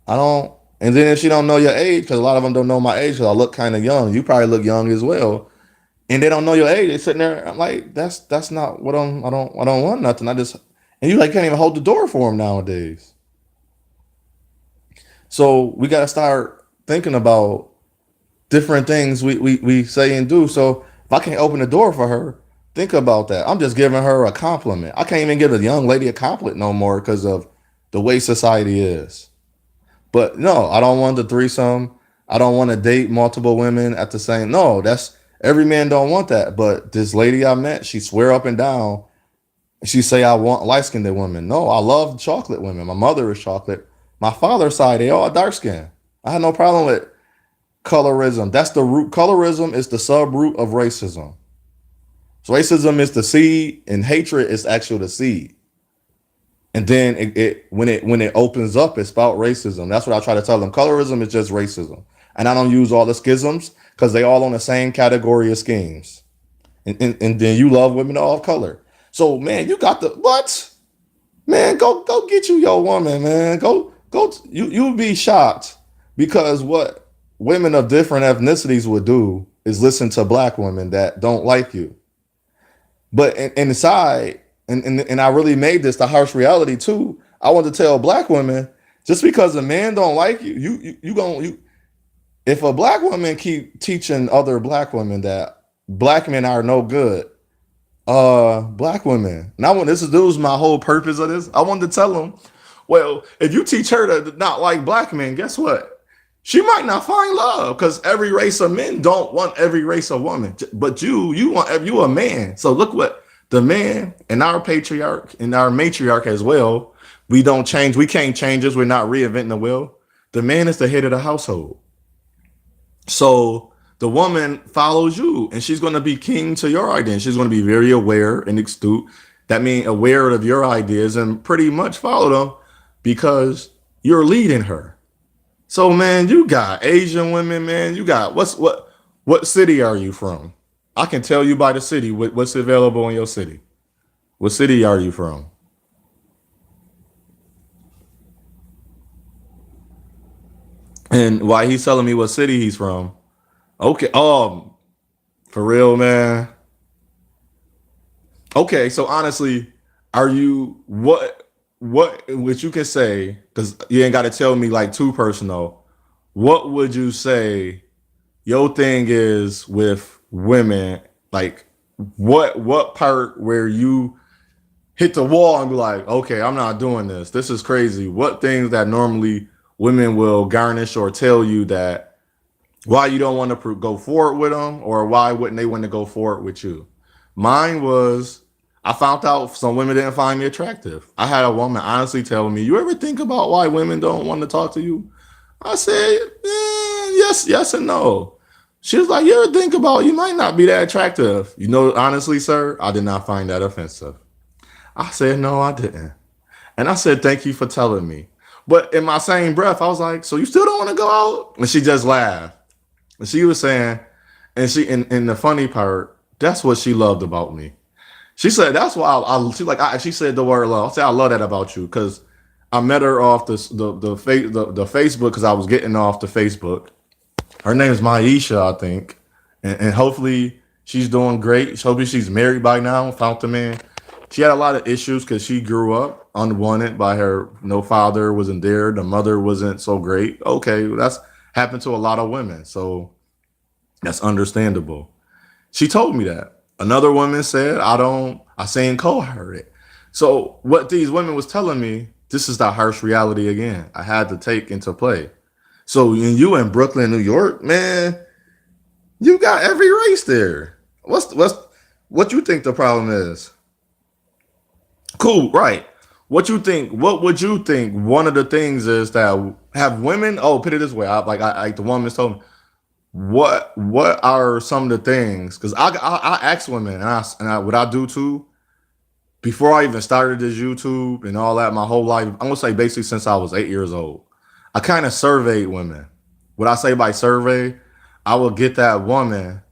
I don't." And then if she don't know your age, because a lot of them don't know my age, because I look kind of young. You probably look young as well, and they don't know your age. They sitting there. I'm like, that's not what I'm. I don't want nothing. I just and you like can't even hold the door for them nowadays. So we got to start thinking about different things we say and do. So if I can't open the door for her, think about that. I'm just giving her a compliment. I can't even give a young lady a compliment no more because of the way society is. But no, I don't want the threesome. I don't want to date multiple women at the same. No, that's every man don't want that. But this lady I met, she swear up and down. She say I want light skinned women. No, I love chocolate women. My mother is chocolate. My father's side, they all dark skin. I had no problem with colorism. That's the root. Colorism is the sub root of racism. So racism is the seed, and hatred is actually the seed. And then when it opens up, it's about racism. That's what I try to tell them. Colorism is just racism, and I don't use all the schisms because they all on the same category of schemes. And then you love women of all color. So man, you got the what? Man, go get you your woman, man. Go. You'll be shocked because what women of different ethnicities would do is listen to black women that don't like you. But inside, and I really made this the harsh reality too. I want to tell black women just because a man don't like you, you going you. If a black woman keep teaching other black women that black men are no good, black women. And I want this was my whole purpose of this. I wanted to tell them, well, if you teach her to not like black men, guess what? She might not find love because every race of men don't want every race of woman. But you want you a man. So look what the man and our patriarch and our matriarch as well. We don't change. We can't change this. We're not reinventing the wheel. The man is the head of the household. So the woman follows you and she's going to be king to your ideas. She's going to be very aware and astute. That means aware of your ideas and pretty much follow them because you're leading her. So man, you got Asian women, man. You got what city are you from? I can tell you by the city what's available in your city. What city are you from? And why he's telling me what city he's from. Okay. For real, man. Okay, so honestly, are you what which you can say because you ain't got to tell me like too personal. What would you say your thing is with women? Like what part where you hit the wall and be like, okay, I'm not doing this. This is crazy. What things that normally women will garnish or tell you that why you don't want to go forward with them or why wouldn't they want to go forward with you? Mine was I found out some women didn't find me attractive. I had a woman honestly tell me, "You ever think about why women don't want to talk to you?" I said, "Yes, yes, and no." She was like, "You ever think about you might not be that attractive?" You know, honestly, sir, I did not find that offensive. I said, "No, I didn't," and I said, "Thank you for telling me." But in my same breath, I was like, "So you still don't want to go out?" And she just laughed. And she was saying, and and the funny part, that's what she loved about me. She said that's why she said the word love. I said I love that about you because I met her off the Facebook because I was getting off the Facebook. Her name is Maisha, I think, and hopefully she's doing great. Hopefully she's married by now, found the man. She had a lot of issues because she grew up unwanted by her. No father wasn't there. The mother wasn't so great. Okay, that's happened to a lot of women, so that's understandable. She told me that. Another woman said, I seen co-heard it. So what these women was telling me, this is the harsh reality again. I had to take into play. So you in Brooklyn, New York, man, you got every race there. What you think the problem is? Cool, right. What would you think one of the things is that have women, oh, put it this way, like the woman told me, what are some of the things? Because I ask women, what I do too, before I even started this YouTube and all that, my whole life, I'm gonna say basically since I was 8 years old, I kind of surveyed women. What I say by survey, I will get that woman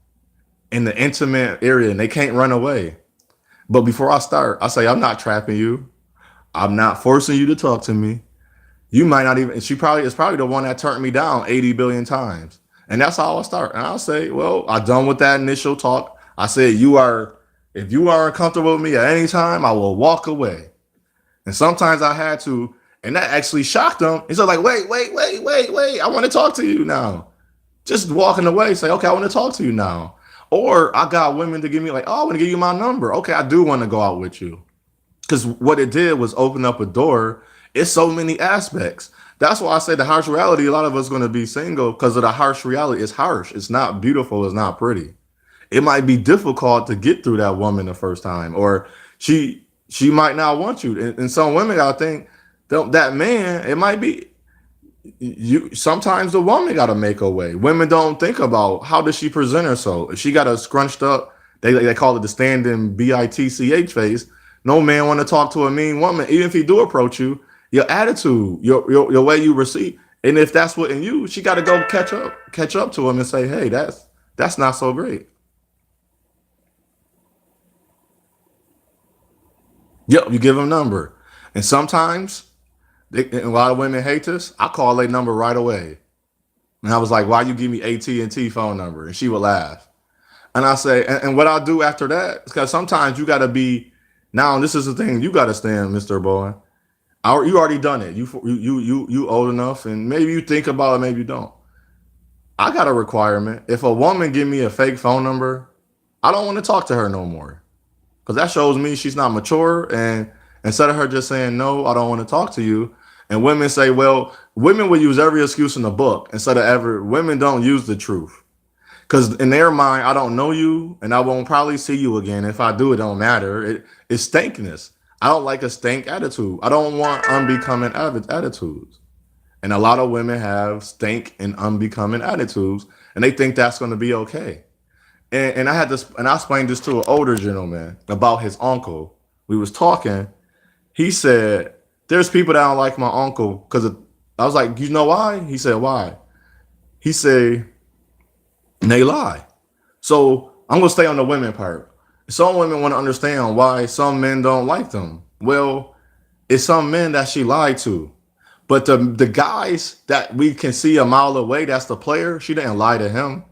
in the intimate area and they can't run away. But before I start, I say, I'm not trapping you. I'm not forcing you to talk to me. You might not even, she probably is probably the one that turned me down 80 billion times. And that's how I start. And I'll say, well, I done with that initial talk. I said, if you are uncomfortable with me at any time, I will walk away. And sometimes I had to, and that actually shocked them. He's like, wait. I want to talk to you now. Just walking away, say, okay, I want to talk to you now. Or I got women to give me like, oh, I want to give you my number. Okay, I do want to go out with you. Because what it did was open up a door. It's so many aspects. That's why I say the harsh reality, a lot of us going to be single because of the harsh reality. It's harsh. It's not beautiful. It's not pretty. It might be difficult to get through that woman the first time, or she might not want you. And some women, I think, that man, it might be you. Sometimes the woman got to make her way. Women don't think about how does she present herself. If she got a scrunched up, they call it the standing bitch face. No man want to talk to a mean woman, even if he do approach you. Your attitude, your way you receive, and if that's what in you, she got to go catch up to him and say, hey, that's not so great. Yep, you give him number, and sometimes and a lot of women hate this. I call a number right away, and I was like, why you give me AT&T phone number? And she would laugh. And I say, and what I do after that is because sometimes you got to be. Now this is the thing you got to stand, Mister Boy. You already done it. You old enough, and maybe you think about it, maybe you don't. I got a requirement. If a woman give me a fake phone number, I don't want to talk to her no more because that shows me she's not mature. And instead of her just saying no, I don't want to talk to you. And women say, well, women will use every excuse in the book instead of ever. Women don't use the truth because in their mind, I don't know you, and I won't probably see you again. If I do, it don't matter. It's stankiness. I don't like a stank attitude. I don't want unbecoming attitudes. And a lot of women have stank and unbecoming attitudes, and they think that's going to be okay. And I had this, and I explained this to an older gentleman about his uncle. We was talking. He said, "There's people that don't like my uncle because I was like, you know why?" He said, "Why?" He said, "They lie." So I'm gonna stay on the women part. Some women want to understand why some men don't like them. Well, it's some men that she lied to. But the guys that we can see a mile away, that's the player. She didn't lie to him.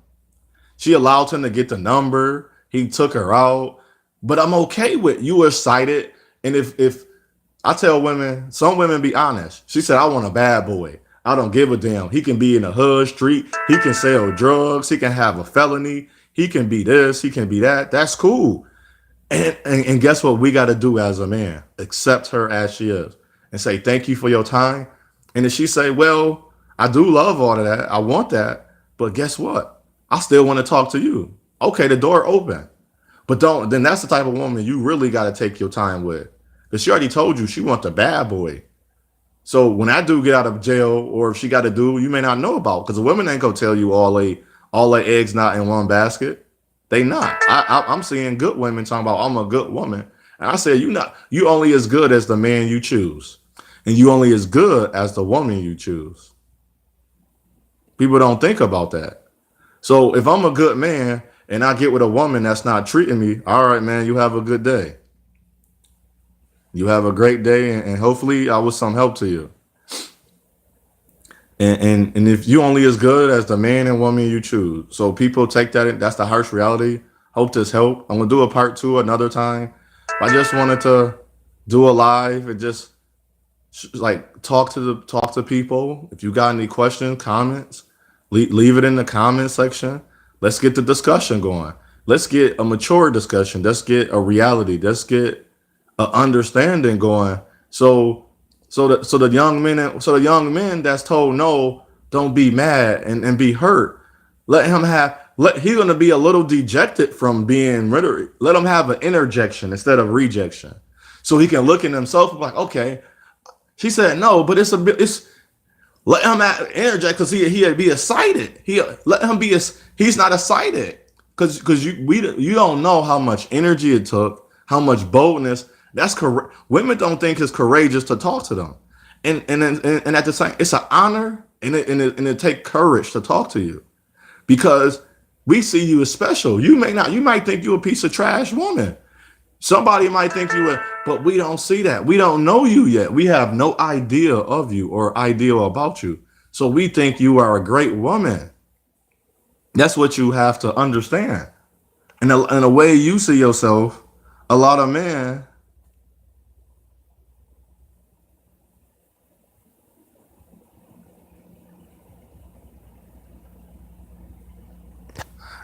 She allowed him to get the number. He took her out. But I'm okay with you were excited. And if I tell women, some women be honest. She said, I want a bad boy. I don't give a damn. He can be in a hood street. He can sell drugs. He can have a felony. He can be this. He can be that. That's cool. And guess what we got to do as a man? Accept her as she is and say, thank you for your time. And if she say, well, I do love all of that. I want that. But guess what? I still want to talk to you. Okay, the door open. But don't, then that's the type of woman you really got to take your time with. Because she already told you she wants a bad boy. So when I do get out of jail or if she got a dude you may not know about, because the women ain't gonna tell you all they eggs not in one basket. They not. I'm seeing good women talking about I'm a good woman. And I said you only as good as the man you choose. And you only as good as the woman you choose. People don't think about that. So if I'm a good man and I get with a woman that's not treating me, all right, man, you have a good day. You have a great day, and hopefully I was some help to you. And if you only as good as the man and woman you choose, so people take that. That's the harsh reality. Hope this helped. I'm gonna do a part two another time. I just wanted to do a live and just like talk to people. If you got any questions, comments, leave it in the comment section. Let's get the discussion going. Let's get a mature discussion. Let's get a reality. Let's get a understanding going. So the young men that's told no Don't be mad and be hurt. Let him have. He's gonna be a little dejected from being rid of it. Let him have an interjection instead of rejection, so he can look in himself and be like, okay. She said no, but it's a bit. It's let him interject because he'd be excited. He let him be. He's not excited because you don't know how much energy it took, how much boldness. That's correct. Women don't think it's courageous to talk to them, and at the same, it's an honor and it take courage to talk to you because we see you as special. You may not. You might think you're a piece of trash woman. Somebody might think you would, but we don't see that. We don't know you yet. We have no idea of you or idea about you. So we think you are a great woman. That's what you have to understand. And the way you see yourself, a lot of men,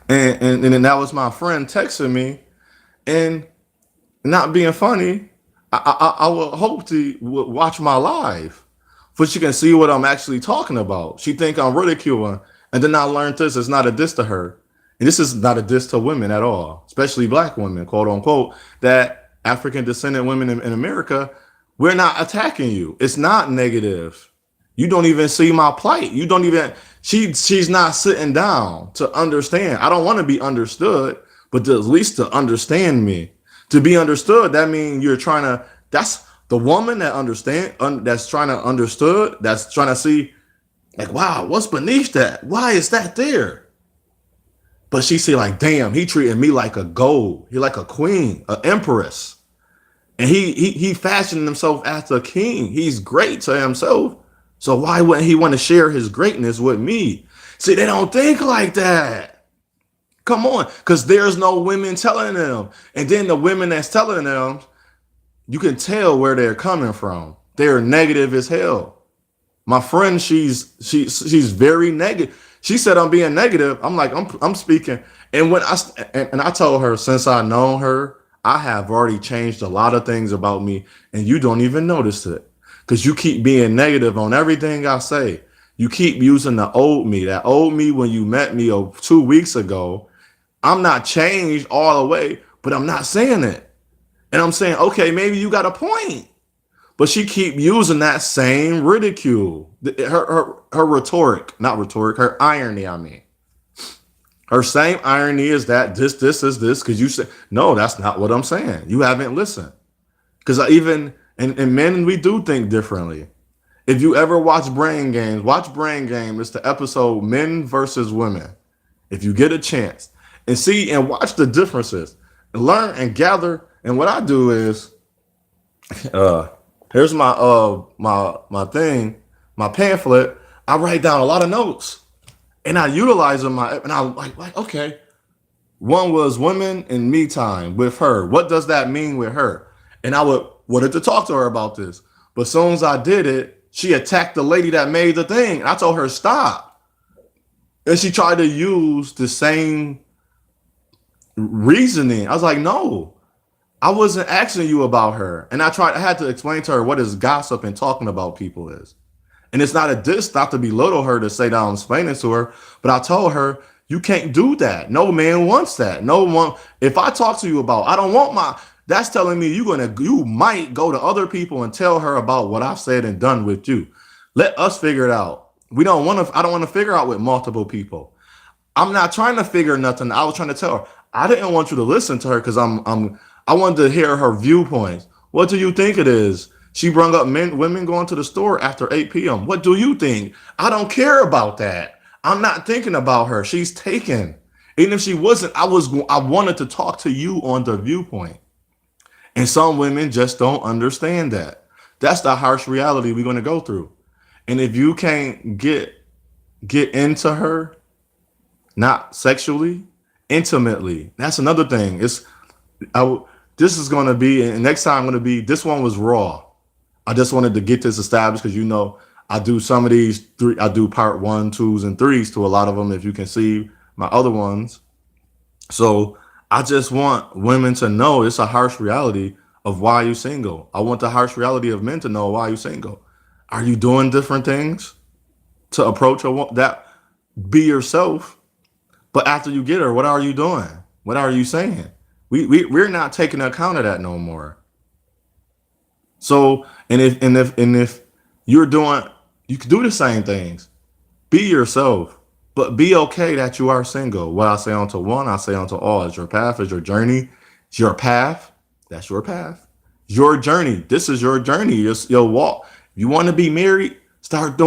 and then that was my friend texting me, and not being funny, I would hope to watch my live, so she can see what I'm actually talking about. She think I'm ridiculing, and then I learned this is not a diss to her, and this is not a diss to women at all, especially black women, quote unquote. That African descendant women in America, we're not attacking you. It's not negative. You don't even see my plight. You don't even. She's not sitting down to understand. I don't want to be understood, but at least to understand me. To be understood, that means you're trying to. That's the woman that understand. That's trying to understood. That's trying to see, like, wow, what's beneath that? Why is that there? But she see, like, damn, he treating me like a gold. He like a queen, an empress, and he fashioned himself as a king. He's great to himself. So why wouldn't he want to share his greatness with me? See, they don't think like that. Come on, because there's no women telling them. And then the women that's telling them, you can tell where they're coming from. They're negative as hell. My friend, she's very negative. She said I'm being negative. I'm like, I'm speaking. And I told her, since I know her, I have already changed a lot of things about me, and you don't even notice it. Because you keep being negative on everything I say. You keep using the old me. That old me when you met me 2 weeks ago. I'm not changed all the way, but I'm not saying it. And I'm saying, okay, maybe you got a point. But she keep using that same ridicule. Her rhetoric, not rhetoric, her irony, I mean. Her same irony is that this is this, because you said, no, that's not what I'm saying. You haven't listened. Because and men, we do think differently. If you ever watch Brain Games, watch Brain Game. It's the episode Men versus Women. If you get a chance and see and watch the differences, and learn and gather. And what I do is, uh, here's my thing, my pamphlet. I write down a lot of notes, and I utilize them. And I like okay. One was women and me time with her. What does that mean with her? And I wanted to talk to her about this. But as soon as I did it, she attacked the lady that made the thing. And I told her, stop. And she tried to use the same reasoning. I was like, no, I wasn't asking you about her. And I had to explain to her what is gossip and talking about people is. And it's not a diss, not to belittle her to say that I'm explaining to her, but I told her, you can't do that. No man wants that. No one, if I talk to you about, I don't want that's telling me you might go to other people and tell her about what I've said and done with you. Let us figure it out. I don't want to figure out with multiple people. I'm not trying to figure nothing. I was trying to tell her. I didn't want you to listen to her because I wanted to hear her viewpoints. What do you think it is? She brought up women going to the store after 8 p.m. What do you think? I don't care about that. I'm not thinking about her. She's taken. Even if she wasn't, I wanted to talk to you on the viewpoint. And some women just don't understand that. That's the harsh reality we're going to go through. And if you can't get into her, not sexually, intimately, that's another thing. This is going to be, and next time going to be, this one was raw. I just wanted to get this established because I do some of these three. I do part 1, 2s, and 3s to a lot of them. If you can see my other ones, so I just want women to know it's a harsh reality of why you're single. I want the harsh reality of men to know why you're single. Are you doing different things? to approach that be yourself. But after you get her, what are you doing? What are you saying? We're not taking account of that no more. So and if you're doing, you can do the same things. Be yourself, but be okay that you are single. What I say onto one, I say onto all. It's your path, it's your journey. It's your path. That's your path. Your journey. This is your journey. It's your walk. If you want to be married, start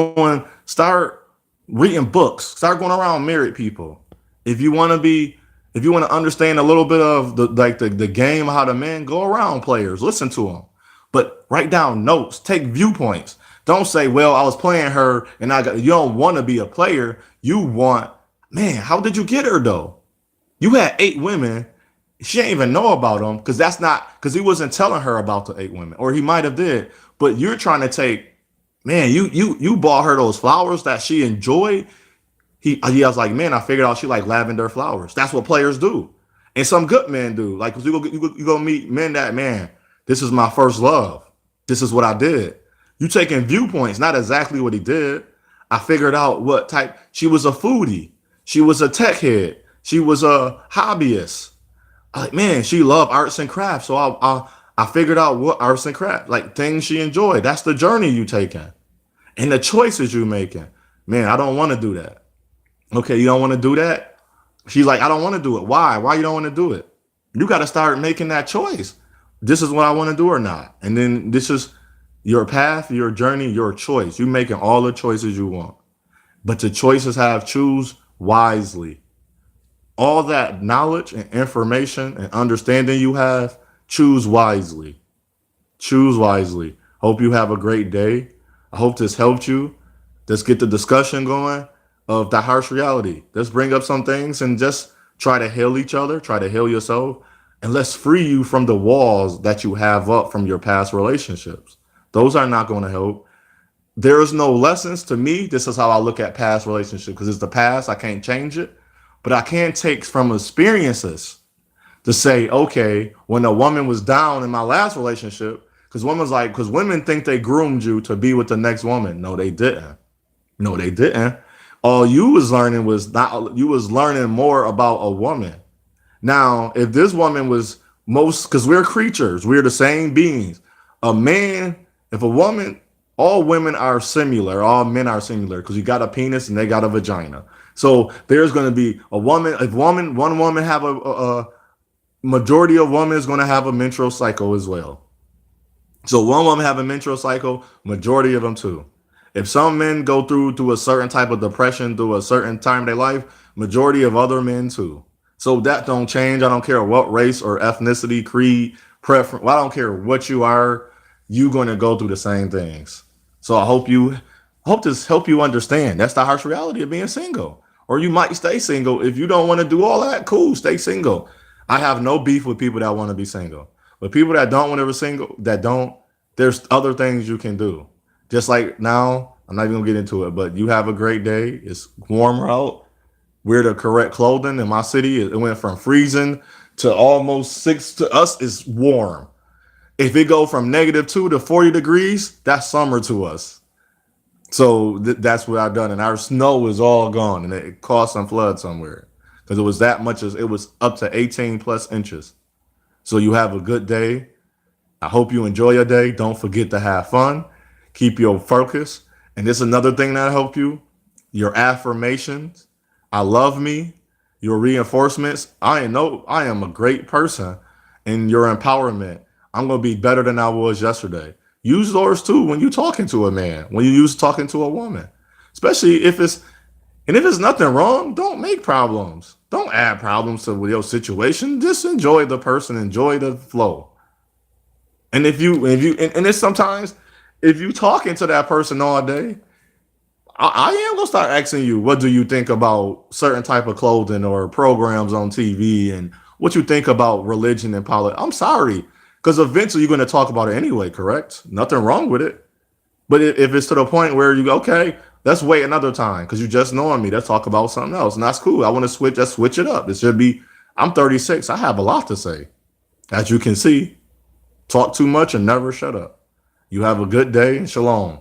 reading books. Start going around married people. If you want to be, if you want to understand a little bit of the game, how the men go around players, listen to them. But write down notes, take viewpoints. Don't say, well, I was playing her and you don't want to be a player. You want, man, how did you get her though? You had 8 women. She didn't even know about them because because he wasn't telling her about the 8 women, or he might have did. But you're trying to take, man, you bought her those flowers that she enjoyed. He was like, man, I figured out she like lavender flowers. That's what players do, and some good men do. Like you go meet men that, man, this is my first love. This is what I did. You taking viewpoints, not exactly what he did. I figured out what type. She was a foodie. She was a tech head. She was a hobbyist. Like, man, she loved arts and crafts. So I figured out what arts and crafts, like things she enjoyed. That's the journey you taking and the choices you making. Man, I don't want to do that. Okay, you don't want to do that? She's like, I don't want to do it. Why? Why you don't want to do it? You got to start making that choice. This is what I want to do or not. And then this is your path, your journey, your choice. You making all the choices you want. But the choices have choose wisely. All that knowledge and information and understanding you have, choose wisely. Choose wisely. Hope you have a great day. I hope this helped you. Let's get the discussion going of the harsh reality. Let's bring up some things and just try to heal each other, try to heal yourself, and let's free you from the walls that you have up from your past relationships. Those are not going to help. There is no lessons to me. This is how I look at past relationships because it's the past. I can't change it, but I can take from experiences to say, okay, when a woman was down in my last relationship, because women think they groomed you to be with the next woman. No, they didn't. No, they didn't. All you was learning was not, you was learning more about a woman. Now, if this woman was because we're creatures, we're the same beings. A man, if a woman, all women are similar, all men are similar because you got a penis and they got a vagina. So there's going to be a woman, one woman have a majority of women is going to have a menstrual cycle as well. So one woman have a menstrual cycle, majority of them too. If some men go through a certain type of depression through a certain time of their life, majority of other men too. So that don't change. I don't care what race or ethnicity, creed, preference. Well, I don't care what you are. You're going to go through the same things. So I hope this help you understand. That's the harsh reality of being single. Or you might stay single. If you don't want to do all that, cool, stay single. I have no beef with people that want to be single. But people that don't want to be single, there's other things you can do. Just like now, I'm not even gonna get into it, but you have a great day. It's warmer out. Wear the correct clothing. In my city, it went from freezing to almost 6 to us is warm. If it go from -2 to 40 degrees, that's summer to us. So that's what I've done. And our snow is all gone and it caused some flood somewhere because it was that much as it was up to 18 plus inches. So you have a good day. I hope you enjoy your day. Don't forget to have fun. Keep your focus. And this is another thing that help you. Your affirmations. I love me. Your reinforcements. I am a great person. And your empowerment. I'm going to be better than I was yesterday. Use those too when you're talking to a man. When you use talking to a woman. Especially if it's nothing wrong, don't make problems. Don't add problems to your situation. Just enjoy the person. Enjoy the flow. And if it's sometimes if you talking to that person all day, I am gonna start asking you, what do you think about certain type of clothing or programs on TV, and what you think about religion and politics? I'm sorry, because eventually you're gonna talk about it anyway, correct? Nothing wrong with it. But if it's to the point where you go, okay, let's wait another time because you just knowing me, let's talk about something else, and that's cool. I want to switch. Let's switch it up. It should be. I'm 36. I have a lot to say, as you can see. Talk too much and never shut up. You have a good day and shalom.